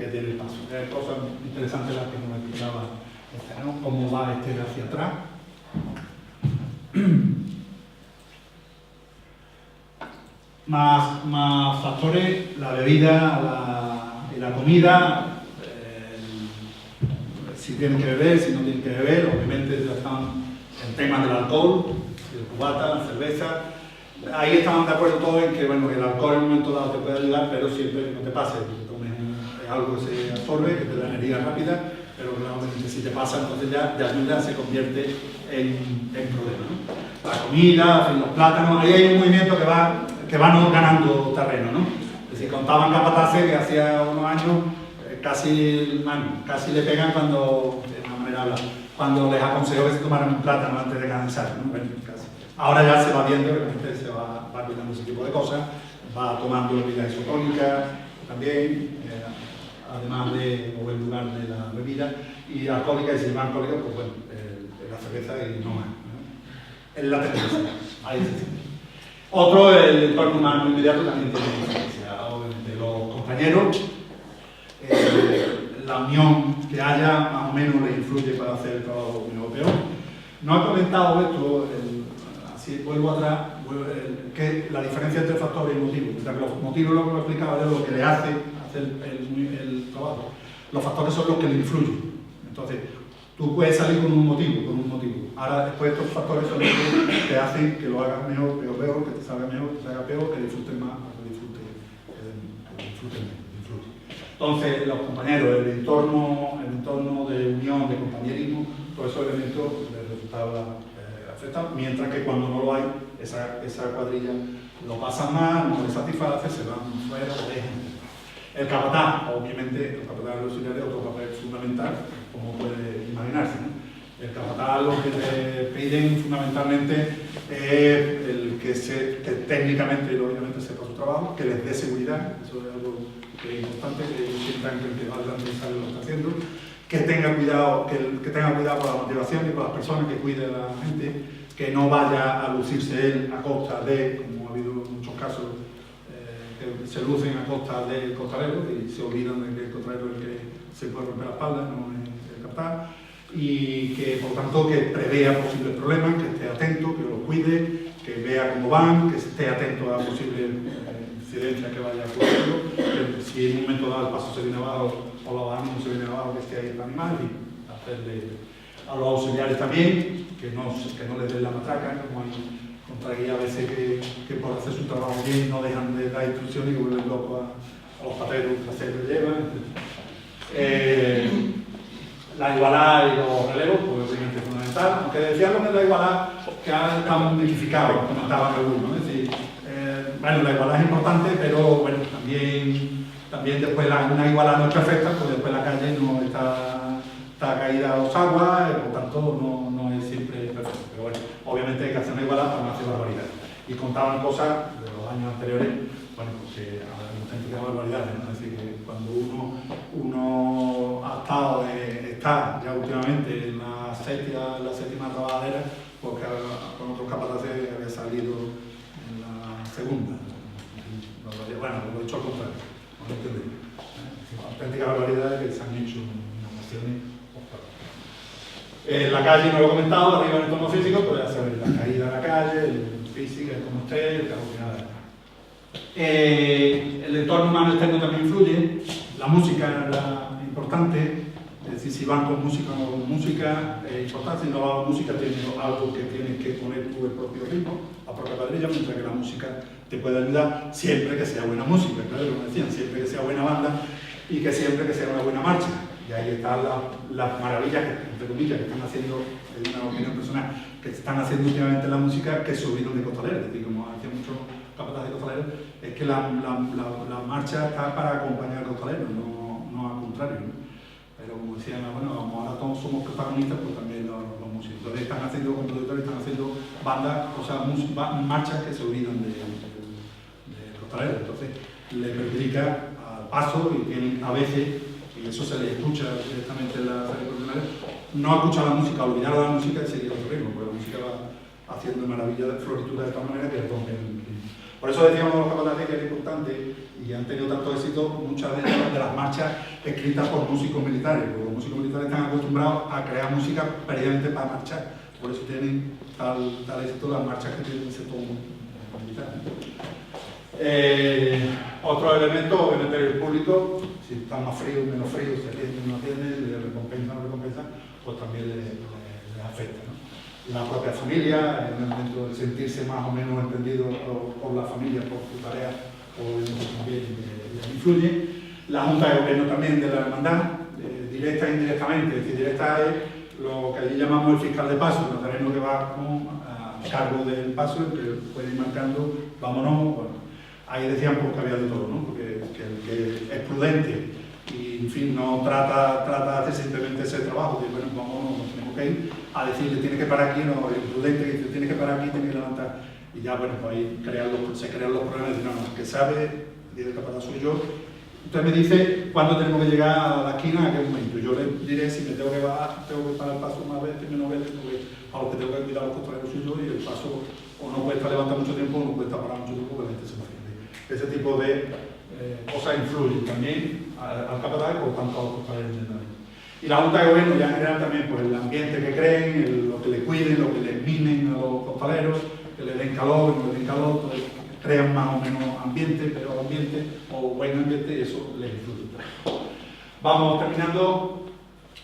tiene el paso. Cosas interesantes las que nos explicaba ¿no? Cómo va hacia atrás. Más factores, la bebida y la comida, si tienen que beber, si no tienen que beber, obviamente ya están en temas del alcohol, el cubata, la cerveza. Ahí estaban de acuerdo todos en que bueno, el alcohol en un momento dado te puede ayudar, pero siempre que no te pase, que tomes algo que se absorbe, que te da energía rápida, pero obviamente si te pasa, entonces ya de ayuda se convierte en problema, ¿no? La comida, los plátanos, ahí hay un movimiento que va ganando terreno, ¿no? Es decir, contaban capataces que hacía unos años casi le pegan cuando, de una manera habla, cuando les aconsejó que se tomaran un plátano antes de cansar, ¿no? Bueno, casi. Ahora ya se va viendo que la gente se va cuidando ese tipo de cosas, va tomando bebidas isotrónicas también, además de, o en lugar de la bebida, y alcohólica, y si no alcohólica, pues bueno, la cerveza y no más, ¿no? Es la tendencia, ahí se siente. Otro, el entorno humano inmediato también tiene diferencia, obviamente los compañeros, la unión que haya más o menos les influye para hacer el trabajo europeo. No he comentado esto, así vuelvo atrás, que la diferencia entre factores y motivos. Los motivos lo que he explicado es lo que le hace hacer el trabajo. Los factores son los que le influyen. Entonces, tú puedes salir con un motivo. Ahora, después estos factores son los que te hacen que lo hagas mejor, peor, que te salga mejor, que te salga peor, que disfrutes más, que disfrutes menos. Entonces, los compañeros, el entorno de unión, de compañerismo, todos esos elementos les resultaba afectar, mientras que cuando no lo hay, esa cuadrilla lo pasa mal, no les satisface, se van fuera o dejan. El capataz, obviamente, el capataz de los auxiliares, otro papel fundamental, como puede imaginarse, ¿no? El capataz lo que te piden fundamentalmente es el que técnicamente y lógicamente sepa su trabajo, que les dé seguridad, eso es algo que es importante, que ellos sientan que el que va delante sabe lo que está haciendo, que tenga cuidado con la motivación y con las personas, que cuide a la gente, que no vaya a lucirse él a costa de, como ha habido muchos casos, que se lucen a costa del costalero y se olvidan de que el costalero es el que se puede romper la espalda, no es el capataz, y que por tanto que prevea posibles problemas, que esté atento, que los cuide, que vea cómo van, que esté atento a posibles incidencias que vaya ocurriendo, que si en un momento dado el paso se viene abajo o los ánimos se viene abajo, que esté ahí el animal, y hacerle a los auxiliares también, que no les den la matraca, como hay contraguías a veces que por hacer su trabajo bien no dejan de dar instrucciones y que vuelven locos a los pateros que se les llevan. La igualdad y los relevos, pues obviamente es fundamental, aunque decía lo de la igualdad que ahora estamos mitificados, comentaban algunos, es decir, bueno, la igualdad es importante, pero bueno, también después una igualdad no es perfecta, pues después la calle no está caída a los aguas, por tanto no es siempre perfecto, pero bueno, obviamente hay que hacer una igualdad para no hacer barbaridades. Y contaban cosas de los años anteriores, bueno, pues que auténticas barbaridades, ¿no? Es decir, que cuando uno está ya últimamente en la séptima trabajadera, porque con otros capataces había salido en la segunda. Bueno, lo he dicho al contrario, no lo entendí. Auténticas barbaridades que se han hecho en ocasiones. En la calle no lo he comentado, arriba en el entorno físico, pues ya sabéis, la caída a la calle, el físico, el cómo esté, el nada. El entorno humano externo también influye, la música es importante, es decir, si van con música o no con música, es importante, si no van con música tienes algo que tienes que poner tú el propio ritmo, la propia cuadrilla, mientras que la música te puede ayudar siempre que sea buena música, claro, como decían, siempre que sea buena banda y que siempre que sea una buena marcha. Y ahí están las maravillas, entre comillas, que están haciendo, en una opinión personal, que están haciendo últimamente la música, que subieron de costaleros, es decir, como hacía muchos capataces de costaleros, es que la marcha está para acompañar al costalero, no al contrario, ¿no? Pero como decían, bueno, ahora todos somos protagonistas, pues también los músicos. Entonces están haciendo compositores, están haciendo bandas, o sea, marchas que se olvidan del costalero. Entonces le perjudica al paso y tienen a veces, y eso se les escucha directamente en las áreas profesionales, no escuchar la música, olvidar la música y seguir otro ritmo, porque la música va haciendo maravillas de floritura de tal manera que rompen Por eso decíamos los capataces que era importante, y han tenido tanto éxito, muchas de las marchas escritas por músicos militares, porque los músicos militares están acostumbrados a crear música previamente para marchar, por eso tienen tal éxito las marchas que tienen ese tono militar. Otro elemento, obviamente el público, si está más frío, menos frío, si atiende, no atiende, le recompensa, no recompensa, pues también le afecta, ¿no? La propia familia, en el momento de sentirse más o menos entendido por la familia, por su tarea, obviamente también le influye. La Junta de Gobierno también de la Hermandad, directa e indirectamente, es decir, directa es lo que allí llamamos el fiscal de paso, el terreno que va a cargo del paso, el que puede ir marcando, vámonos, bueno. Ahí decían pues, que había de todo, ¿no? Porque el que es prudente y, en fin, no trata de hacer simplemente ese trabajo, de bueno, vamos, nos tenemos que ir a decirle, tiene que parar aquí, no, el prudente que dice, tiene que parar aquí, tiene que levantar. Y ya, bueno, pues ahí se crean los problemas, de no, que sabe, dice que para soy yo. Usted me dice cuándo tenemos que llegar a la esquina, a qué momento. Yo le diré si me tengo que bajar, tengo que parar el paso más veces, menos veces, porque a lo que tengo que cuidar los costaleros suyos y el paso o no cuesta levantar mucho tiempo o no cuesta parar mucho tiempo, porque la gente se entiende. Ese tipo de cosas influyen también al capataz, por tanto a los costaleros en general. Y la Junta de Gobierno ya en general también, pues el ambiente que creen, lo que le cuiden, lo que les mimen a los costaleros, que le den calor, no le den calor, pues, crean más o menos ambiente, pero ambiente o buen ambiente, y eso les influye. Vamos terminando.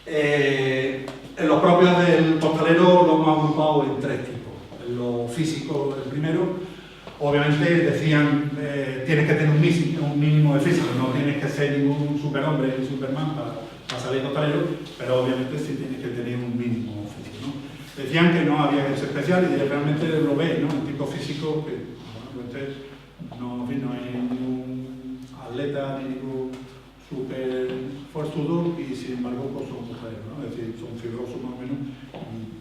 En los propios del costalero lo hemos agrupado en tres tipos. En lo físico, el primero. Obviamente decían, tienes que tener un mínimo de físico, no tienes que ser ningún superhombre ni superman para salir costalero, pero obviamente sí tienes que tener un mínimo físico, ¿no? Decían que no había que ser especial y realmente lo ves, ¿no? El tipo físico, que bueno, pues no es ningún atleta ni ningún super forzudo y sin embargo pues son costaleros, ¿no? Es decir, son fibrosos más o menos y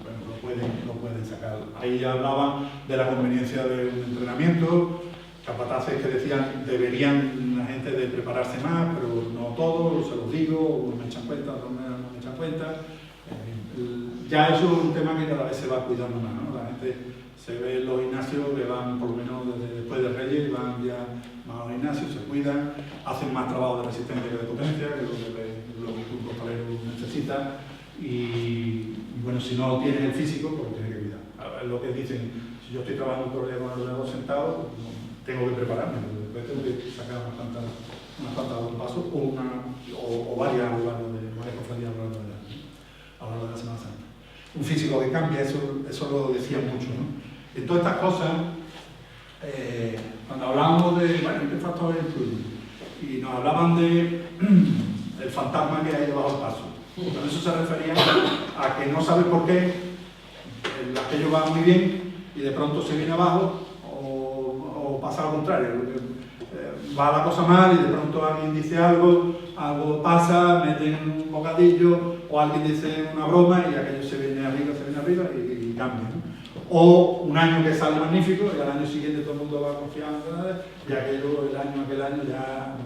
bueno, lo pueden sacar. Ahí ya hablaban de la conveniencia de un entrenamiento, capataces que decían deberían la gente de prepararse más, pero no todos, se los digo, unos me echan cuenta, otros no me echan cuenta. Ya eso es un tema que cada vez se va cuidando más, ¿no? La gente se ve en los gimnasios que van por lo menos desde después de Reyes, van ya más a los gimnasios, se cuidan, hacen más trabajo de resistencia que de potencia, que es lo que un costalero necesita. Y bueno, si no tienes el físico, pues tienes que cuidar. Es lo que dicen, si yo estoy trabajando todo el día con el ordenador sentado, tengo que prepararme, después tengo que sacar unas cuantas pasos o varias cofradías a lo largo de la Semana Santa. Un físico que cambia, eso lo decían mucho, ¿no? Y todas estas cosas, cuando hablábamos de, bueno, ¿qué factores influyen? Y nos hablaban de el fantasma que hay debajo del paso. Con eso se refería a que no sabes por qué aquello va muy bien y de pronto se viene abajo o pasa lo contrario. Va la cosa mal y de pronto alguien dice algo pasa, meten un bocadillo o alguien dice una broma y aquello se viene arriba y cambia, ¿no? O un año que sale magnífico y al año siguiente todo el mundo va confiando y aquel año ya,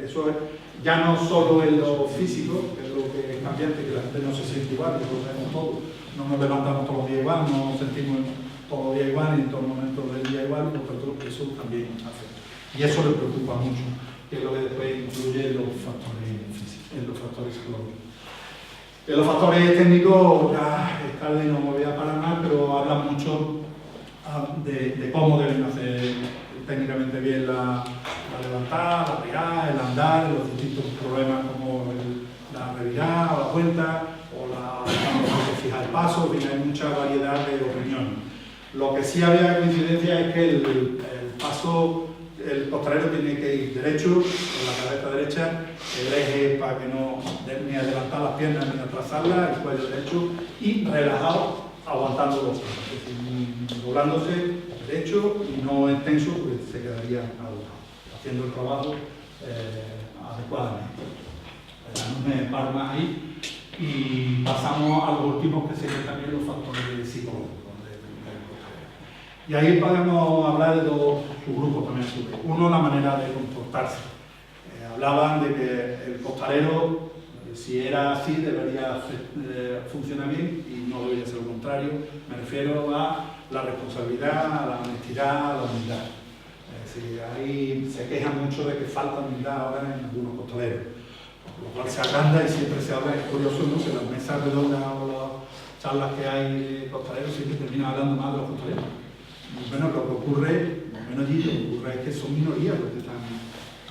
eso es, ya no solo en lo físico, que es lo que es cambiante, que la gente no se siente igual, que lo vemos todos, no nos levantamos todos los días igual, no nos sentimos todos los días igual y en todos los momentos del día igual, por tanto eso también afecta. Y eso les preocupa mucho, que es lo que después incluye en los factores físicos, en los factores psicológicos. En los factores técnicos, Scaldi no me voy a parar más, pero habla mucho de cómo deben hacer técnicamente bien la levantada, la revirada, el andar, los distintos problemas como la revirada o la cuenta, o la fijar el paso, hay mucha variedad de opiniones. Lo que sí había coincidencia es que el paso, el costalero tiene que ir derecho, con la cabeza derecha, el eje para que no ni adelantar las piernas ni atrasarlas, el cuello derecho y relajado, aguantando los pies, es decir, doblándose derecho y no en tenso, porque se quedaría haciendo el trabajo adecuadamente. No me paro más ahí y pasamos a los últimos que serían también los factores psicológicos. Y ahí podemos hablar de dos subgrupos también. Uno, la manera de comportarse. Hablaban de que el costalero, si era así, debería funcionar bien y no debería ser lo contrario. Me refiero a la responsabilidad, a la honestidad, a la humildad. se queja mucho de que falta humildad ahora en algunos costaleros, por lo cual se agranda y siempre se habla, es curioso, ¿no? Que las mesas redondas o las charlas que hay de costaleros siempre terminan hablando más de los costaleros. Y bueno, lo que ocurre, por lo menos allí, lo que ocurre es que son minorías los que están,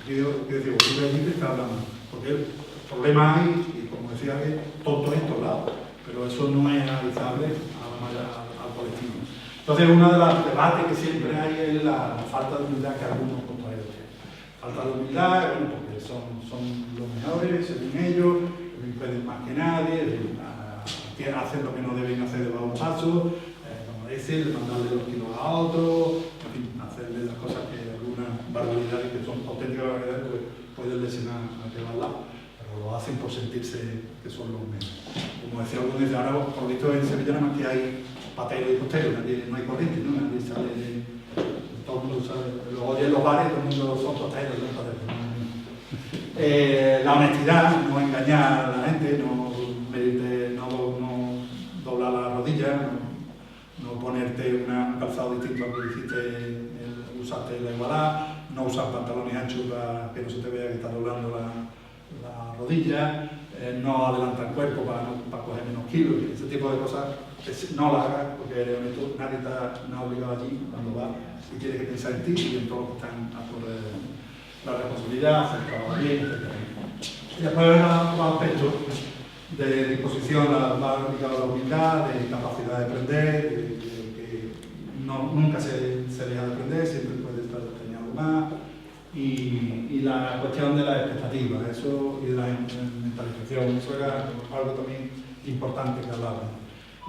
ocurre allí que está hablando, porque el problema hay, y como decía, que tonto en todos lados, pero eso no es analizable al colectivo. Entonces, uno de los debates que siempre hay es la falta de humildad que algunos costaleros tienen. Falta de humildad, bueno, porque son los mejores, según ellos, pueden más que nadie, hacen lo que no deben hacer debajo de un paso, como decir, mandarle los kilos a otro, en fin, hacerle las cosas que algunas barbaridades que son auténticas barbaridades pues, pueden lesionar a que va al lado, pero lo hacen por sentirse que son los menos. Como decía algunos, ahora por visto en Sevilla nada más que hay patero y costero, no hay corriente, ¿no? Nadie sale de... Todo el mundo sabe, luego en los bares todo el mundo son costeros, no pateros. La honestidad, no engañar a la gente, no doblar la rodilla, no ponerte un calzado distinto al que hiciste, usaste la igualdad, no usar pantalones anchos para que no se te vea que estás doblando la rodilla, no adelantar el cuerpo para coger menos kilos, ese tipo de cosas no las hagas porque nadie está obligado allí cuando vas y tienes que pensar en ti y en todos los que están a por la responsabilidad, hacer el trabajo bien, etc. Y después hay otros aspectos de disposición va ligado a la humildad, de capacidad de aprender, que nunca se deja de aprender, siempre puede estar enseñando más, y la cuestión de la expectativa, eso y de la mentalización, eso era algo también importante que hablaba.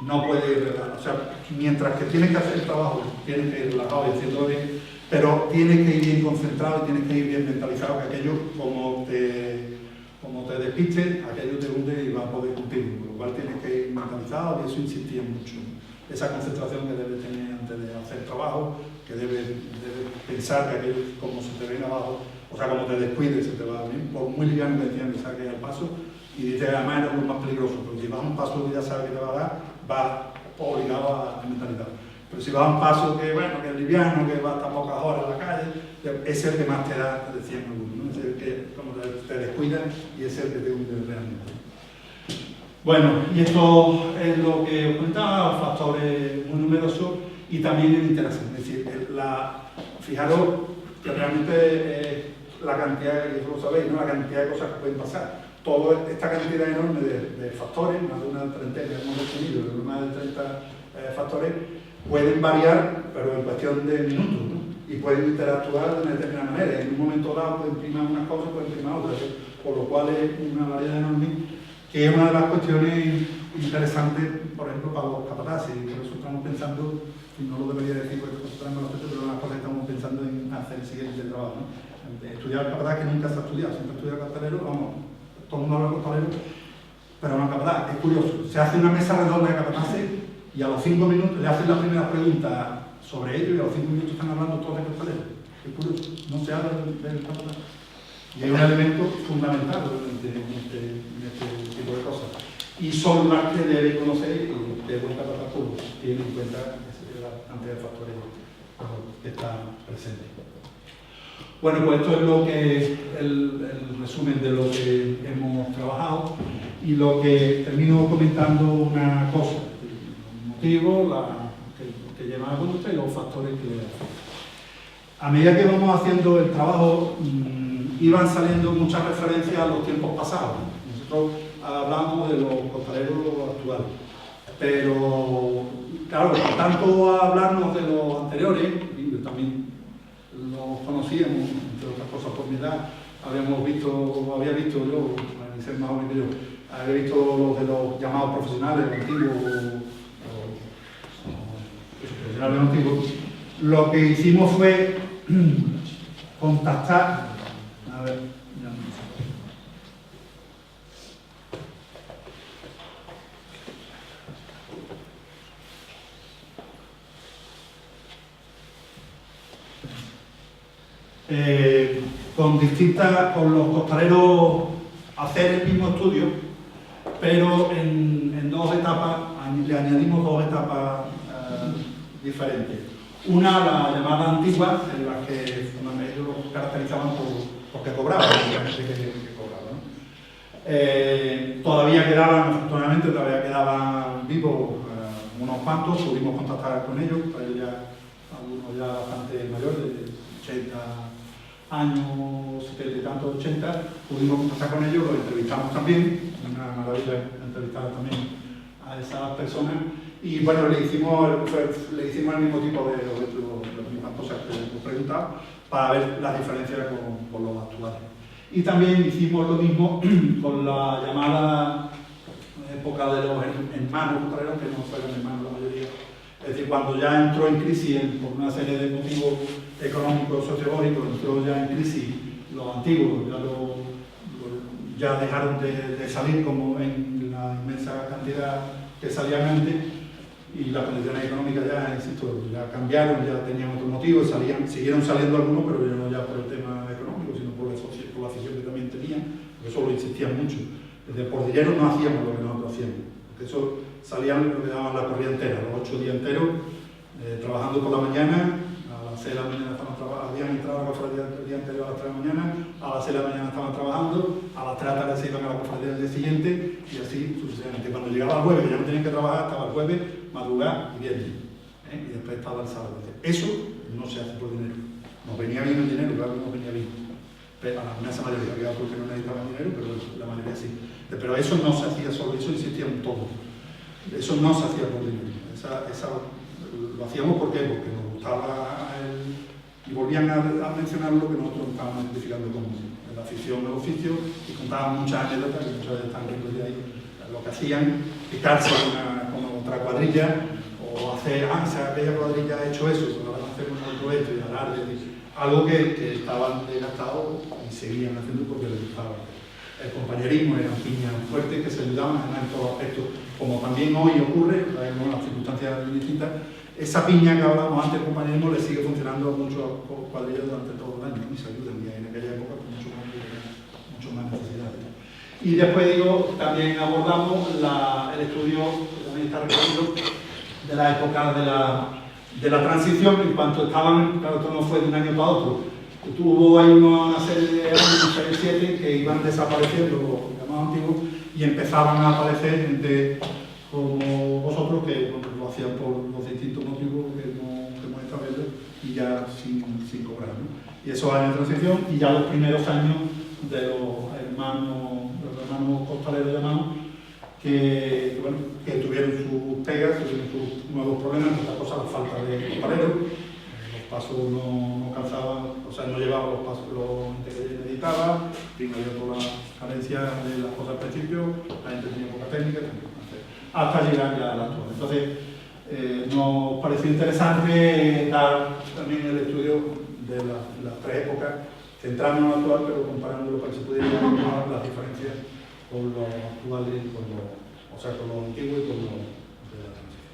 No puede ir, o sea, mientras que tienes que hacer el trabajo, tienes que ir relajado y haciéndolo bien, pero tienes que ir bien concentrado y tienes que ir bien mentalizado, que aquello, como te despistes, aquello te hunde y va a poder cumplir, por lo cual tienes que ir mentalizado y eso insistía mucho. Esa concentración que debes tener antes de hacer trabajo, que debes pensar que aquello, como se te venga abajo, o sea, como te descuides, se te va bien, por muy liviano que decían que saques al paso, y dices, además era lo más peligroso, porque si vas a un paso que ya sabes que te va a dar, vas obligado a mentalizar. Pero si vas a un paso que, bueno, que es liviano, que va hasta pocas horas en la calle, es el que más te da, decían algunos, ¿no? Es el que como te descuida y es el que te hunde realmente. Bueno, y esto es lo que os comentaba, factores muy numerosos y también en interacción. Es decir, fijaros que realmente la cantidad, y eso lo sabéis, ¿no? La cantidad de cosas que pueden pasar. Toda esta cantidad enorme de factores, más de una treintena, hemos definido, más de 30 factores, pueden variar, pero en cuestión de minutos, ¿no? Y pueden interactuar de una determinada manera. En un momento dado pueden primar unas cosas, pueden primar otras, por lo cual es una variedad enorme, que es una de las cuestiones interesantes, por ejemplo, para los capataces, y por eso estamos pensando, y no lo debería decir porque nosotros pero una cosa que estamos pensando en hacer el siguiente trabajo, ¿no? Estudiar el capataz que nunca se ha estudiado, siempre estudia costalero, vamos, todo el mundo habla de costalero, pero no capataz. Es curioso, se hace una mesa redonda de capataces y a los 5 minutos le hacen la primera pregunta sobre ello y a los 5 minutos están hablando todos de costalero. Es curioso, no se habla del capataz. Y es un elemento fundamental en este tipo de cosas. Y son las que debe conocer y de buen capataz tiene en cuenta la cantidad de factores que están presentes. Bueno, pues esto es lo que el resumen de lo que hemos trabajado y lo que termino comentando una cosa, el motivo que lleva a conducta y los factores que le hacen. A medida que vamos haciendo el trabajo, iban saliendo muchas referencias a los tiempos pasados. Nosotros hablamos de los costaleros actuales, pero claro, tanto hablarnos de los anteriores, yo también los conocíamos, entre otras cosas por mi edad, había visto yo, al ser más joven que yo, había visto los de los llamados profesionales antiguos, profesionales antiguos. Lo que hicimos fue contactar, a ver, ya no sé. Con los costaleros hacer el mismo estudio, pero en dos etapas, le añadimos dos etapas diferentes. Una, la llamada antigua, en la que ellos lo caracterizaban porque cobraban, la gente que cobraba, ¿no? Todavía quedaban, afortunadamente, vivos unos cuantos, pudimos contactar con ellos, algunos ya bastante mayores, de 80 años, 70 y tantos, 80, pudimos contactar con ellos, los entrevistamos también, una maravilla entrevistar también a esas personas, y bueno, le hicimos el mismo tipo de las mismas cosas que hemos preguntado, para ver las diferencias con los actuales. Y también hicimos lo mismo con la llamada época de los hermanos costaleros, que no fueron hermanos la mayoría. Es decir, cuando ya entró en crisis, por una serie de motivos económicos, sociológicos, entró ya en crisis los antiguos, ya dejaron de salir como en la inmensa cantidad que salían antes, y las condiciones económicas ya, insisto, ya cambiaron, ya tenían otros motivos, siguieron saliendo algunos, pero ya no ya por el tema económico, sino por la afición que también tenían, porque eso lo insistían mucho. Desde por dinero no hacíamos lo que nosotros hacíamos, porque eso salían lo que llamaban la corrida entera, los 8 días enteros, trabajando por la mañana, a las 6 de la mañana habían entrado a la cofradía el día anterior a las 3 de la mañana, a las 6 de la mañana estaban trabajando, a las 3 de la tarde se iban a la cofradía del día siguiente, y así sucesivamente. Cuando llegaba el jueves, que ya no tenían que trabajar, estaba el jueves, madrugar y viernes, y después estaba el sábado. Eso no se hace por dinero. Nos venía bien el dinero, claro que nos venía bien. Pero a la inmensa mayoría, había otros que no necesitaban dinero, pero la mayoría sí. Pero eso no se hacía solo, eso insistía en todo. Eso no se hacía por dinero. Lo hacíamos ¿por qué? Porque nos gustaba y volvían a mencionar lo que nosotros estábamos identificando como la afición del oficio, y contaban muchas anécdotas, que muchas veces están recogidas ahí, lo que hacían, picarse con otra cuadrilla, o hacer, aquella cuadrilla ha hecho eso, pero ahora hacemos otro esto, y hablar de algo que estaban desgastados y seguían haciendo porque les gustaba. El compañerismo, eran piñas fuertes que se ayudaban en todos aspectos, como también hoy ocurre, las circunstancias distintas. Esa piña que hablábamos antes, el compañerismo, le sigue funcionando a muchos cuadrillas durante todo el año, y se ayudan, y en aquella época pues, mucho más necesidades. Y después también abordamos el estudio, que también está recogido, de la época de la transición, en cuanto estaban, claro, esto no fue de un año para otro, tuvo ahí una serie de años, 6 7, que iban desapareciendo los llamados antiguos, y empezaban a aparecer gente como vosotros, que lo hacían por los distintos motivos que hemos estado viendo, y ya sin cobrar, ¿no? Y esos años de transición, y ya los primeros años de los hermanos costaleros llamados, que tuvieron sus pegas, tuvieron sus nuevos problemas, otra cosa, la falta de costaleros, los pasos no calzaban, o sea, no llevaban los pasos que necesitaba, había toda la carencia de las cosas al principio, la gente tenía poca técnica, hasta llegar ya a la actual. Entonces, nos pareció interesante dar también el estudio de las 3 épocas, centrarnos en lo actual, pero comparándolo para que se pudiera ver las diferencias con los actuales, con lo antiguo y con lo de la transición.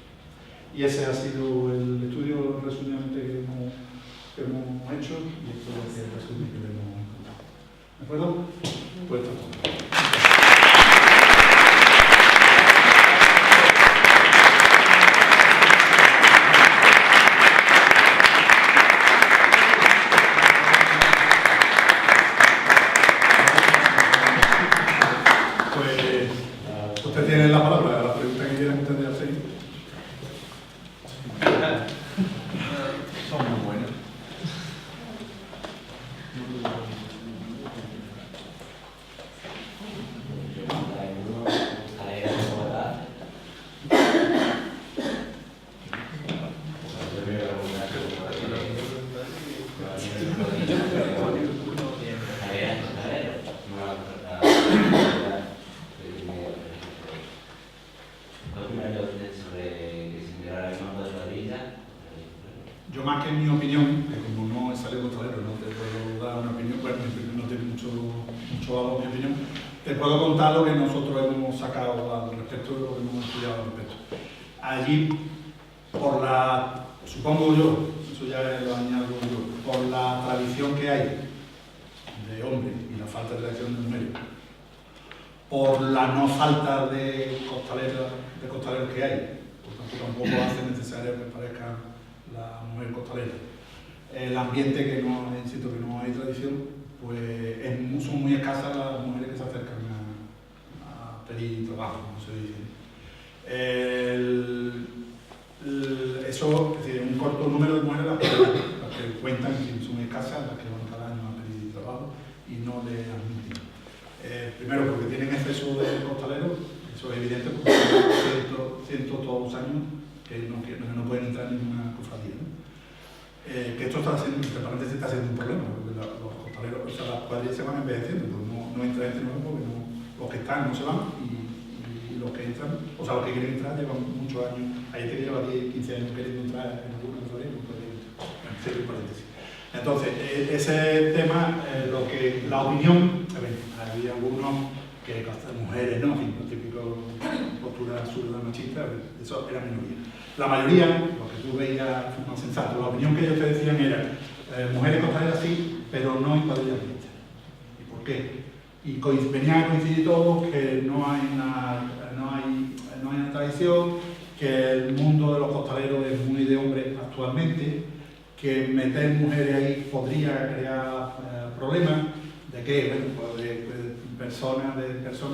Y ese ha sido el estudio resumidamente que hemos hecho, y esto es el resumen que le hemos encontrado. ¿De acuerdo? Pues todo. Usted tiene la palabra, la pregunta que quieran entender hacer. Son muy buenos. Yo más que en mi opinión, que como no he salido costalero, no te puedo dar una opinión, bueno, no tiene mucho valor mi opinión, te puedo contar lo que nosotros hemos sacado al respecto, lo que hemos estudiado al respecto. Allí, supongo yo, eso ya lo añado yo, por la tradición que hay de hombres y la falta de tradición de mujeres, por la no falta de costaleros que hay, por tanto tampoco hace necesario que parezcan la mujer costalera. El ambiente que no, insisto, que no hay tradición, pues son muy escasas las mujeres que se acercan a pedir trabajo, como se dice. Eso, es decir, un corto número de mujeres las que cuentan, son escasas, las que van cada año a pedir trabajo y no le admiten. Primero porque tienen exceso de costaleros, eso es evidente porque cientos todos los años que no pueden entrar en ninguna cofradía, ¿no? Que esto está haciendo, principalmente está siendo un problema, porque los costaleros, o sea, las cuadrillas se van envejeciendo, pues no entra gente nuevo porque los que están no se van y los que entran, o sea, los que quieren entrar llevan muchos años. Hay gente que lleva 10, 15 años queriendo entrar en alguna cofradía y no puede entrar. Cierro paréntesis. Entonces, ese tema, la opinión, había algunos que mujeres, ¿no? En fin, la típica postura absurda machista, eso era minoría. La mayoría, lo que tú veías más sensato, la opinión que ellos te decían era mujeres costaleras sí, pero no en cuadrillas mixtas. ¿Y por qué? Y venían a coincidir todos que no hay una tradición, que el mundo de los costaleros es muy de hombres actualmente, que meter mujeres ahí podría crear problemas. ¿De qué? Bueno, pues de personas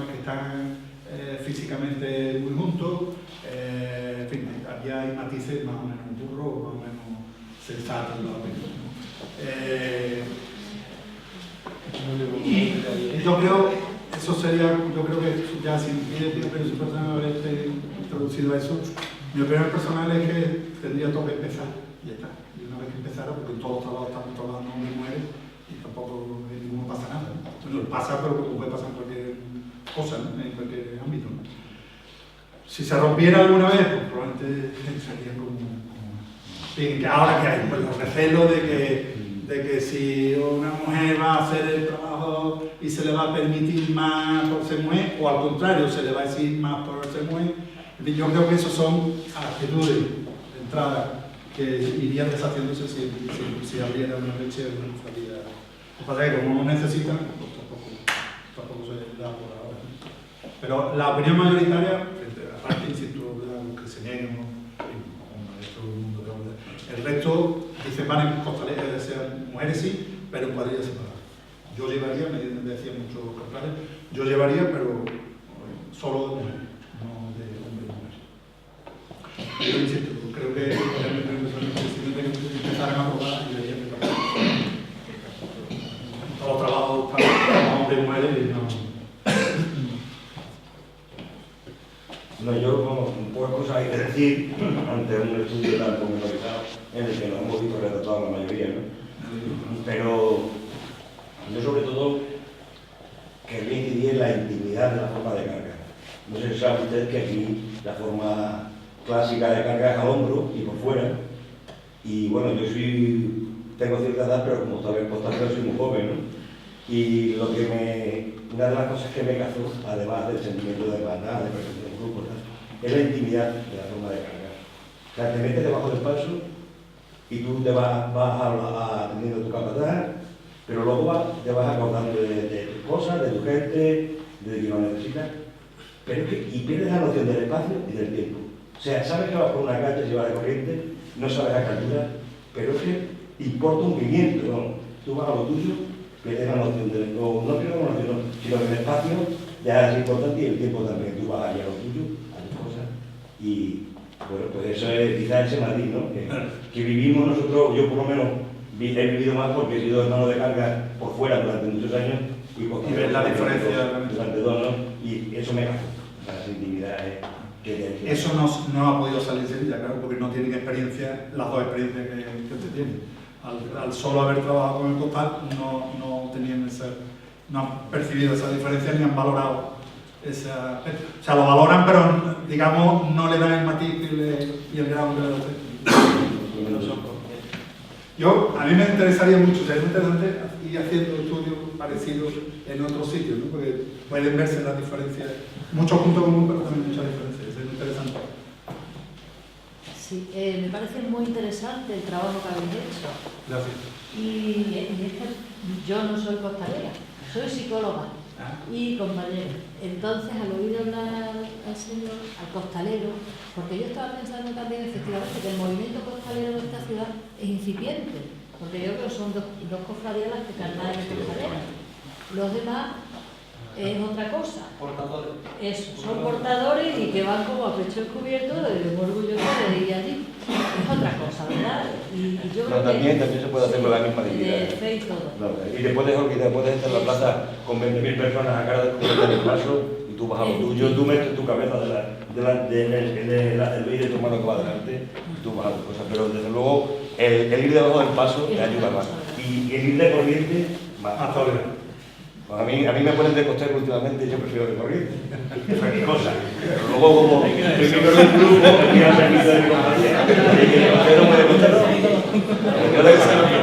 que están físicamente muy juntos. En fin, había hay matices más o menos burros, más o menos sensatos en la opinión. Y yo creo, eso sería, yo creo que ya sin pero si personal haberte introducido a eso, mi opinión personal es que tendría todo que empezar, y ya está. Y una vez que empezara, porque en todos los trabajos estamos trabajando hombres y mujeres, y tampoco en ninguno pasa nada, ¿no? Bueno, pasa, pero como puede pasar en cualquier cosa, ¿no? En cualquier ámbito, ¿no? Si se rompiera alguna vez, pues probablemente sería como sí, ahora que hay pues, los recelos de que si una mujer va a hacer el trabajo y se le va a permitir más por ser mujer, o al contrario, se le va a decir más por ser mujer. Yo creo que eso son actitudes de entrada que irían deshaciéndose si abriera una leche de una cofradía. Lo que pasa es que como no necesitan, pues tampoco se da por ahora. Pero la opinión mayoritaria, aparte, insisto, los que se niegan, el resto dicen van en costaleras, sean mujeres sí, pero en cuadrillas separadas. Yo llevaría, me decían muchos costaleros, yo llevaría, pero solo de mujeres, no de hombres y mujeres. Yo insisto, creo que si empezaran a probar y verían que todos los trabajos para hombres y mujeres y no. No, yo como pocas cosas hay que decir ante un estudio tan pormenorizado en el que nos hemos visto retratados la mayoría, ¿no? Pero yo sobre todo querría incidir en la intimidad de la forma de carga. No sé si sabe usted que aquí la forma clásica de carga es al hombro y por fuera. Y bueno, yo tengo cierta edad, pero como todavía soy muy joven, ¿no? Y una de las cosas que me cazó, además del sentimiento de hermandad, de pertenencia a un grupo, es la intimidad de la forma de cargar. O sea, te metes debajo del paso y tú te vas atendiendo tu capataz, pero luego te vas acordando de tus cosas, de tu gente, de quien lo necesitas, y pierdes la noción del espacio y del tiempo. O sea, sabes que vas por una calle, si vas de corriente, no sabes a qué altura, pero es que importa un pimiento, ¿no? Tú vas a lo tuyo, pierdes la noción no pierdes la noción, sino que el espacio ya es importante y el tiempo también. Tú vas allá a lo tuyo, a tus cosas, y bueno, pues eso es quizás ese Madrid, ¿no? Que vivimos nosotros, yo por lo menos he vivido más porque he sido hermano de carga por fuera durante muchos años y ves la diferencia durante dos, ¿no? Y eso me casó, esa intimidad que eso no ha podido salir de ella, claro, porque no tienen experiencia, las dos experiencias que usted tiene. Al solo haber trabajado con el costal no han percibido esa diferencia ni han valorado esa. O sea, lo valoran, pero digamos no le dan el matiz y el grado que le da usted. A mí me interesaría mucho, sería muy interesante ir haciendo estudios parecidos en otros sitios, ¿no? Porque pueden verse las diferencias, muchos puntos comunes, pero también muchas diferencias, es muy interesante. Sí, me parece muy interesante el trabajo que habéis hecho. Gracias. Y es que yo no soy costalera, soy psicóloga. y compañeros. Entonces, al oír hablar al señor, al costalero, porque yo estaba pensando también efectivamente que el movimiento costalero de esta ciudad es incipiente, porque yo creo que son dos cofradías las que carnales costaleras. Los demás es otra cosa. Portadores. Eso, son portadores y que van como a pecho descubierto de un orgulloso de ir allí. Es otra cosa, ¿verdad? Y yo creo también se puede hacer con la misma dignidad. de fe y todo. No, y te puedes olvidar, puedes estar en la plaza con 20.000 personas a cara de el paso y tú vas a lo tuyo, tú metes tu cabeza del veis de tu mano que va adelante y tú vas a tus cosas. Pero desde luego el ir debajo del paso te ayuda más. Y el ir de corriente más. Pues a mí me ponen de costero últimamente y yo prefiero de corriente. Esa es mi cosa. Pero luego como soy miembro del grupo, me quiero hacer servicio de mi compañía. Y el costero me de costero.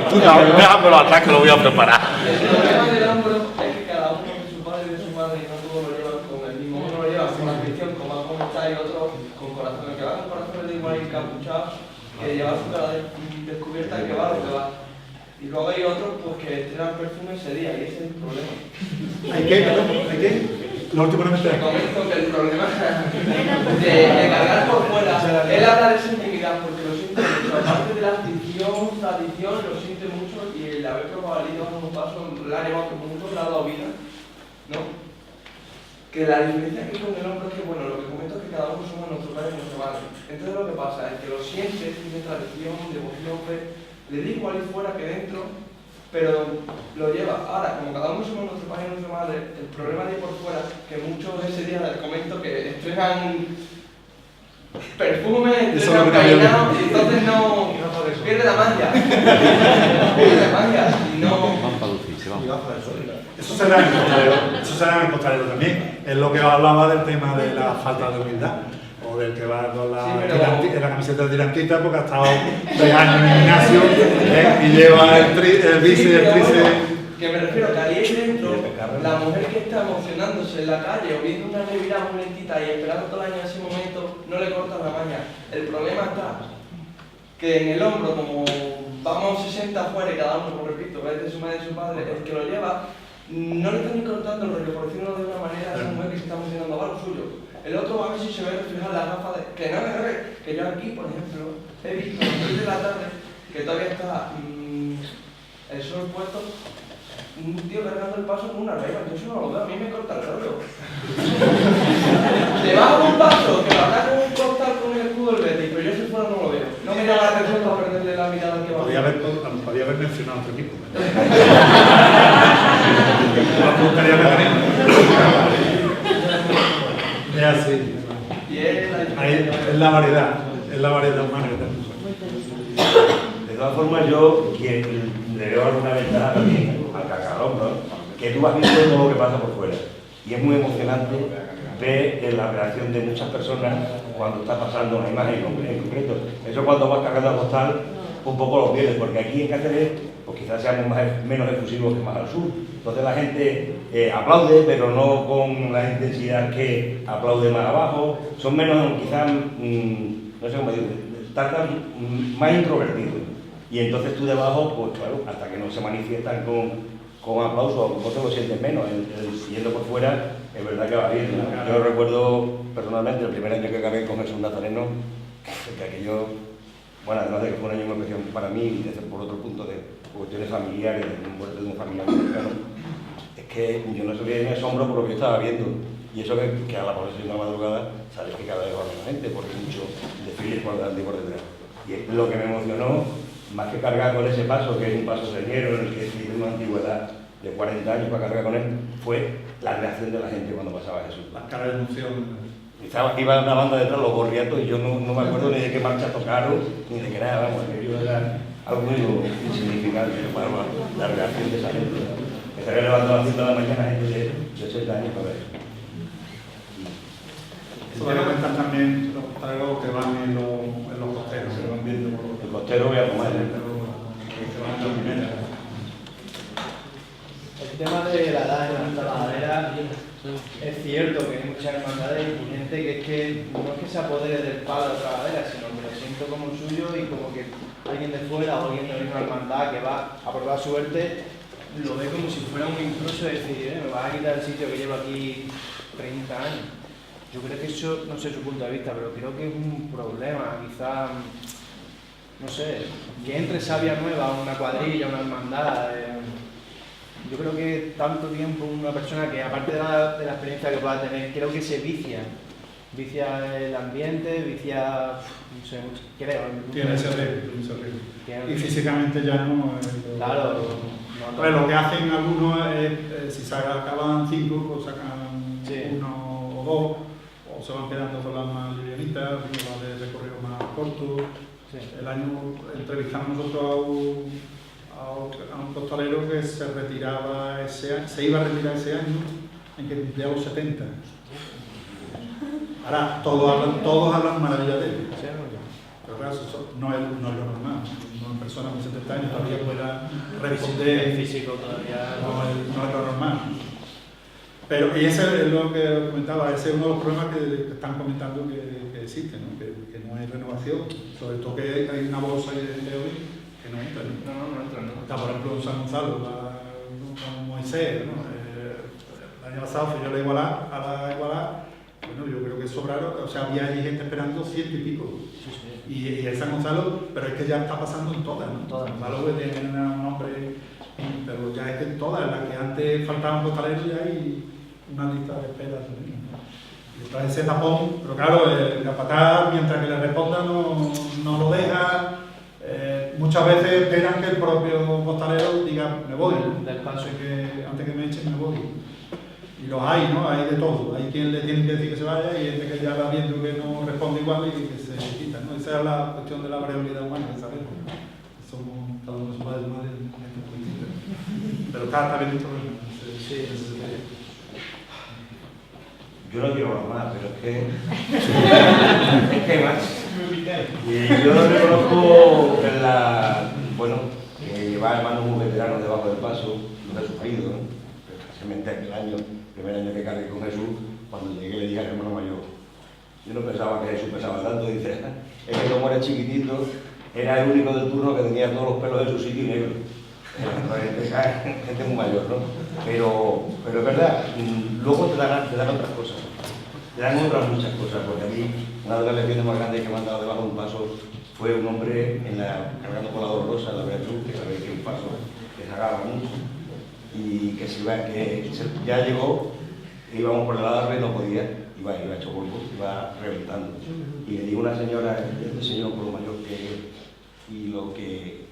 Tú déjamelo atrás que lo voy a preparar. El problema del hombro es que cada uno de su padre y de su madre y no todos lo llevan con el mismo. Uno lo lleva con la afición, como está, y otro con corazón. El que va con corazón le digo ahí encapuchado, que lleva su cara descubierta, que va lo que va. Y luego hay otros pues, que estrenan perfume ese día, y ese es el problema. ¿Hay qué? Lo último no me Te comento que el problema de cargar por fuera, él habla de esa intimidad porque lo siente mucho. Aparte de la afición, tradición, lo siente mucho y el haber probado el ido a un paso le ha llevado como mucho que le ha dado vida, ¿no? Que la diferencia aquí con el hombre es que, bueno, lo que comento es que cada uno somos nuestro padre y nuestra madre. Entonces lo que pasa es que lo siente, tiene tradición, devoción, fe, le da igual ir fuera que dentro, pero lo lleva. Ahora, como cada uno somos nuestro padre y nuestra madre, el problema de ir por fuera, que muchos ese día les comento que estrenan perfume, estrenan peinado, y entonces no pierde la magia. Pierde la magia y no. Eso será en el costalero también. Es lo que hablaba del tema de la falta de humildad. O del que va con en la camiseta de tirantita porque ha estado 3 años en el gimnasio y lleva el bíceps y el tríceps. Que me refiero que ahí dentro, la mujer que está emocionándose en la calle o viendo una revirada muy lentita y esperando todo el año en ese momento, no le corta la maña. El problema está que en el hombro, como vamos 60 afuera y cada uno, como repito, va desde su madre y su padre, el que lo lleva, no le están ni cortando el rollo, por decirlo de una manera, a esa mujer que se está emocionando, va lo suyo. El otro va a ver si se ve reflejada la gafa de... Que no, que yo aquí, por ejemplo, he visto a las 3 de la tarde que todavía está el sol puesto, un tío cargando el paso con una regla. Yo eso no lo veo, a mí me corta el rollo. Te vas a un paso que lo hará con un costal con el escudo del Betis, pero yo si fuera no lo veo. No me llama la atención para perderle la mirada al que va. Podría haber mencionado otro equipo. Es así. Es la variedad humana que tenemos. De todas formas, yo le veo alguna ventaja también al cacarón, ¿no? Que tú vas viendo todo lo que pasa por fuera. Y es muy emocionante ver la reacción de muchas personas cuando está pasando una imagen en concreto. Eso cuando vas cargando al costal, un poco lo pierdes, porque aquí en Cáceres, pues quizás seamos menos exclusivos que más al sur. Entonces la gente aplaude, pero no con la intensidad que aplaude más abajo. Son menos, quizás, no sé cómo decir, están más introvertidos. Y entonces tú debajo, pues claro, hasta que no se manifiestan con aplausos, vos te lo sientes menos. Yendo por fuera, es verdad que va bien, ¿no? Yo recuerdo personalmente el primer año que cargué con Jesús Nazareno, que aquello, bueno, además de que fue un año muy especial para mí, y desde por otro punto de cuestiones familiares, de muerte de un familiar mexicano, es que yo no sabía ni asombro por lo que yo estaba viendo. Y eso que a la procesión de la madrugada, sabes que cada vez va menos gente, porque hay mucho desfiles por delante y por detrás. Y es lo que me emocionó, más que cargar con ese paso, que es un paso señero en el que tiene una antigüedad de 40 años para cargar con él, fue la reacción de la gente cuando pasaba Jesús. Las caras de emoción. Iba una banda detrás, los gorriatos, y yo no me acuerdo ni de qué marcha tocaron, ni de qué nada, vamos, aquello era algo muy insignificante para la reacción de esa gente. Me estaría levantando a las 5 de la mañana gente de 80 años para ver. Eso me cuentan también los costaleros que van en los costeros, que van viendo por los El costero voy a comer. que van en las mineras. El tema de la edad en la trabajadera es cierto que hay muchas hermandades y gente que es que no es que se apodere del palo de la trabajadera, sino que lo siento como suyo y como que alguien de fuera o alguien de la misma hermandad que va a probar suerte lo ve como si fuera un intruso de decir, me vas a quitar el sitio que llevo aquí 30 años. Yo creo que eso, no sé su punto de vista, pero creo que es un problema, quizá, no sé, que entre sabia nueva, una cuadrilla, una hermandad. Yo creo que tanto tiempo una persona que, aparte de la experiencia que pueda tener, creo que se vicia el ambiente, vicia, no sé, creo. Tiene ese riesgo. Y físicamente ya no. Claro. Pues lo que hacen algunos es, si acaban 5, pues sacan Sí. 1 o 2, o se van quedando con las más livianitas, las de recorrido más corto. Sí. El año entrevistamos nosotros a un costalero que se retiraba se iba a retirar ese año en que cumplía los 70. Ahora todos hablan maravillas de él. Pero claro, eso no es lo normal. Una persona con 70 años todavía pueda responder. El físico todavía No es lo normal. Pero, y ese es lo que comentaba, ese es uno de los problemas que están comentando que existen, ¿no? Que no hay renovación, sobre todo que hay una bolsa de hoy que no entra. No entra, ¿no? Está, por ejemplo, en San Gonzalo, con Moisés, ¿no? El año pasado fui yo a la Igualá, bueno, yo creo que sobraron, o sea, había allí gente esperando 100 y pico. Y el San Gonzalo, pero es que ya está pasando en todas, ¿no? Todas. San Gonzalo que tiene un nombre, pero ya es que en todas, las que antes faltaban costaleros ya hay una lista de espera. Y está ese tapón, pero claro, el capataz, mientras que le responda, no lo deja. Muchas veces esperan que el propio costalero diga, me voy, Del paso. antes que me echen me voy. Y los hay, ¿no? Hay de todo. Hay quien le tiene que decir que se vaya y hay gente que ya va viendo que no responde igual y que se quita, ¿no? Esa es la cuestión de la variabilidad humana, ¿sabes? Somos cada uno su padre y madre en este momento. Pero está bien dicho. Sí, Yo no quiero hablar más, pero es que... es que hay más. Y yo reconozco que llevar hermanos muy veteranos debajo del paso, lo he sufrido, ¿no? Especialmente el primer año que cargué con Jesús, cuando llegué le dije al hermano mayor, yo no pensaba que Jesús pesaba tanto, dice, es que como era chiquitito, era el único del turno que tenía todos los pelos en su sitio y negro. Gente muy mayor, ¿no? Pero es verdad, luego te dan otras cosas, te dan otras muchas cosas, porque a mí una de las lecciones más grandes que me han dado debajo de un paso fue un hombre cargando con la dolorosa, la Veracruz, que sabéis que es un paso que se agarra mucho, y que ya llegó, íbamos por el adarve, no podía, iba hecho polvo, iba reventando. Y le dijo una señora, este señor por lo mayor que es, y lo que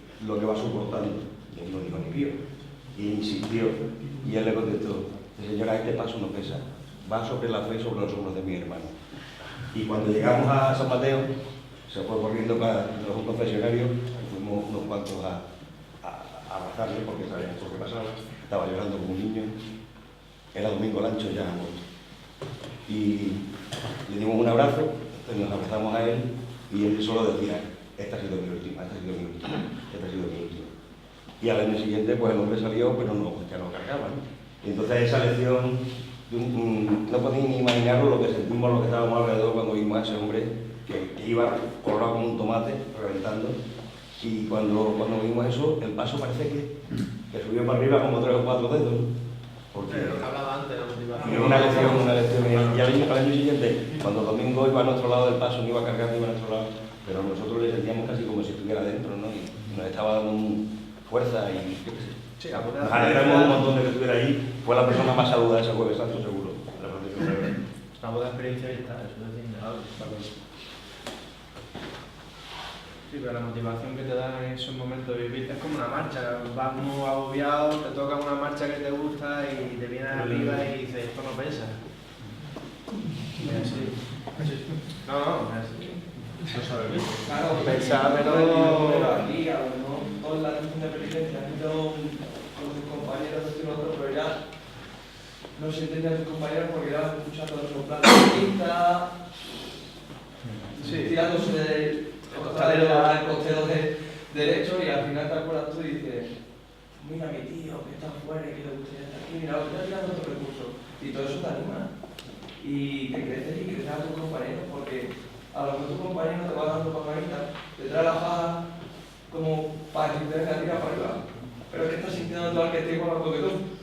va soportando, y no dijo ni pío, y insistió, y él le contestó, señora, este paso no pesa, va sobre la fe, sobre los hombros de mi hermano. Y cuando llegamos a San Mateo, se fue corriendo para los confesionarios, y fuimos unos cuantos a abrazarle porque sabíamos lo que pasaba, estaba llorando como un niño, era domingo lancho ya muerto. Y le dimos un abrazo, nos abrazamos a él y él solo decía, esta ha sido mi última, esta ha sido mi última, esta ha sido mi última. Y al año siguiente pues el hombre salió, pero ya no cargaba, ¿no? Y entonces esa lección, no podéis ni imaginarlo lo que sentimos los que estábamos alrededor cuando vimos a ese hombre que iba colorado como un tomate, reventando. Y cuando vimos eso, el paso parece que subió para arriba como 3 o 4 dedos. Porque lo que hablaba antes, la motivación. era una lección. Y al año siguiente, cuando Domingo iba a nuestro lado del paso, no iba cargando, iba a nuestro lado, pero nosotros le sentíamos casi como si estuviera dentro, ¿no? Y nos estaba dando fuerza y yo qué sé. Sí, nos alegramos un montón de que estuviera ahí. Fue la persona más saludada ese Jueves Santo, seguro. Una buena experiencia y está, eso es innegable. Sí, pero la motivación que te dan en esos momentos de vivir es como una marcha. Vas muy agobiado, te toca una marcha que te gusta y te vienes arriba y dices, esto no pesa. Es así. No, es así. No sabes bien. Claro, Pesa, pero... aquí, a lo mejor toda la lección de penitencia han ido con sus compañeros de otro, pero ya no se entendía a sus compañeros porque ya escuchando los platos de pista, tirándose del costalero al costero derecho y al final te acuerdas tú y dices, mira mi tío que está afuera y que le gustaría estar aquí, mira, voy a tirar otro recurso. Y todo eso te anima. Y te creces a tus compañeros porque a lo mejor tu compañero te va dando palmaditas, te trae la faja como para que te venga a tirar para arriba. pero es que estás sintiendo todo el que esté igual que tú.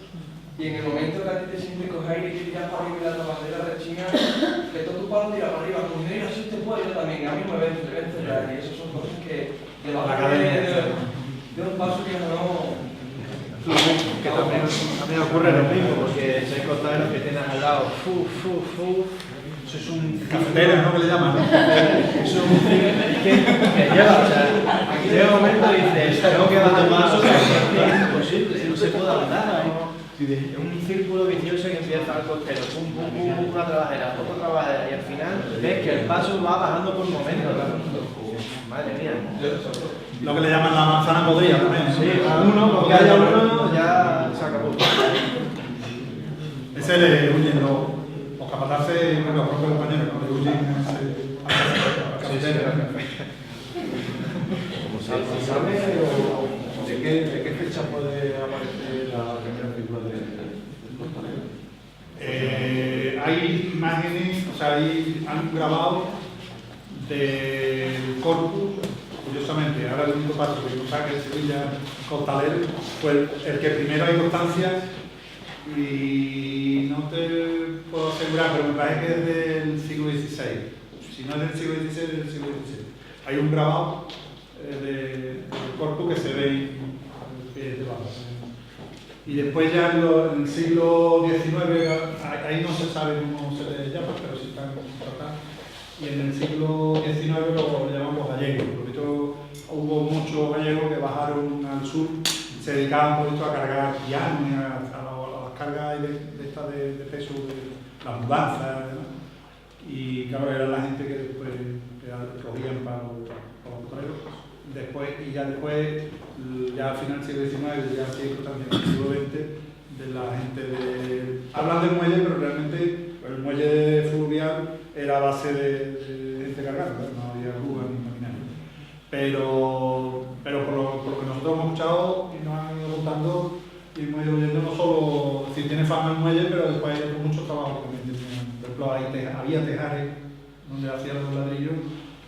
Y en el momento que a ti te sientes coger aire y que tiras para arriba y la trabajadera rechina, que todo tu palo tira para arriba, como mira, si usted puede, yo también, a mí me vence ya, y eso son cosas que de un paso que no... Que también a mí me ocurre lo mismo, porque soy costalero que tienes al lado, eso es un Cafetero, ¿no? Que le llaman, ¿no? eso es un que lleva, o sea, llega un momento y dices, tengo que bajar más, o sea, es imposible, no se puede andar, ¿no? Es un círculo vicioso que empieza al costero, pum, pum, pum, una trabajera, otra trabajera, y al final ves que el paso va bajando por momentos. Madre mía. Lo que le llaman la manzana podrida también, ¿no? Sí, a uno, porque haya uno, ya se acabó. Ese le huyen los capataces, bueno, los propios compañeros, ¿no? Le huyen a ese cafetero. ¿Sabe de qué fecha puede aparecer la primera figura del costalero? Hay imágenes, o sea, han grabado del corpus, curiosamente, ahora el único paso que saca el Sevilla costalero fue el que primero hay constancia, y no te puedo asegurar, pero me parece que es del siglo XVI. Si no es del siglo XVI, es del siglo XVI. Hay un grabado del corpus que se ve debajo. Y después ya en el siglo XIX, ahí no se sabe cómo se le llama, pero sí están tratados. Y en el siglo XIX lo llamamos gallegos, porque hubo muchos gallegos que bajaron al sur, se dedicaban por esto a cargar pianos y a las cargas de peso de las mudanzas, ¿no? Y claro, era la gente que después cogían para los toreros. Después, ya al final del siglo XIX, ya sí hay constancia en el siglo XX, de la gente hablan del muelle, pero realmente el muelle fluvial era a base de gente cargando, no había grúas ni maquinaria. Pero por lo que nosotros hemos escuchado y nos han ido contando, y hemos ido oyendo, no solo, si tiene fama el muelle, pero después hay muchos trabajos que también tenían. Por ejemplo, había tejares donde hacían los ladrillos,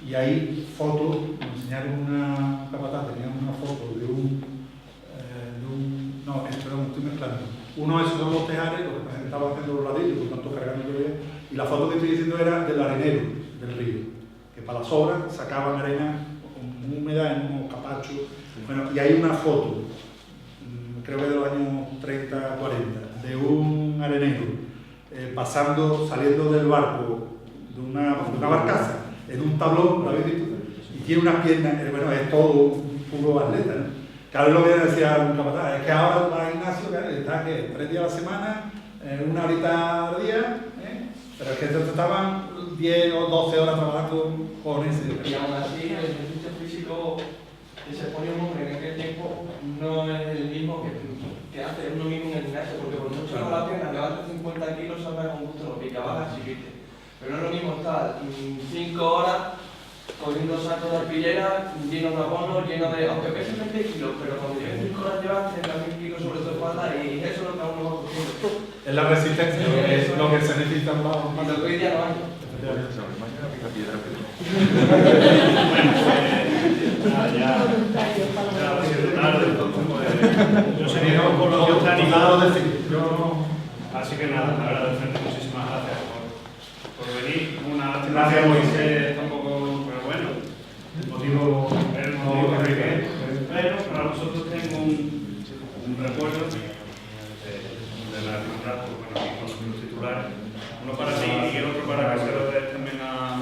y hay fotos, me enseñaron una capataz, tenían una foto de no, perdón, estoy mezclando. Uno de esos son los tejares, los que estaban haciendo los ladrillos, por tanto cargando lluvia, y la foto que estoy diciendo era del arenero del río, que para las obras sacaban arena con húmeda en unos capachos. Bueno, y hay una foto, creo que de los años 30, 40, de un arenero saliendo del barco, de una barcaza, en un tablón, ¿lo habéis visto? Y tiene unas piernas, bueno, es todo un puro atleta, ¿no? Claro, es lo que decía un capataz, es que ahora va a gimnasio, está que 3 días a la semana, 1 horita al día, pero es que estaban 10 o 12 horas trabajando con ese. Y aún así, el ejercicio físico que se pone un hombre en aquel tiempo no es el mismo que hace uno mismo en el gimnasio, porque por mucho que la pierna levanta 50 kilos, salga con gusto los pica, baja, siguiente. Pero no es lo mismo estar 5 horas cogiendo sacos de arpillera, lleno de abonos, lleno de... aunque pese 20 kilos, pero cuando lleves 5 horas llevas 30.000 kilos sobre tu espalda, y eso es lo que uno va cogiendo. Es la resistencia, es lo que se necesita más. Y lo que hoy día no hay. Yo sería por lo que os he animado a decir. Así que nada, la verdad, muchísimas gracias por venir. Gracias, Moisés, está un poco, pero bueno, el motivo que pero para nosotros tengo un recuerdo de la hermandad, bueno, aquí con los titulares, uno para ti y el otro para que se lo des también a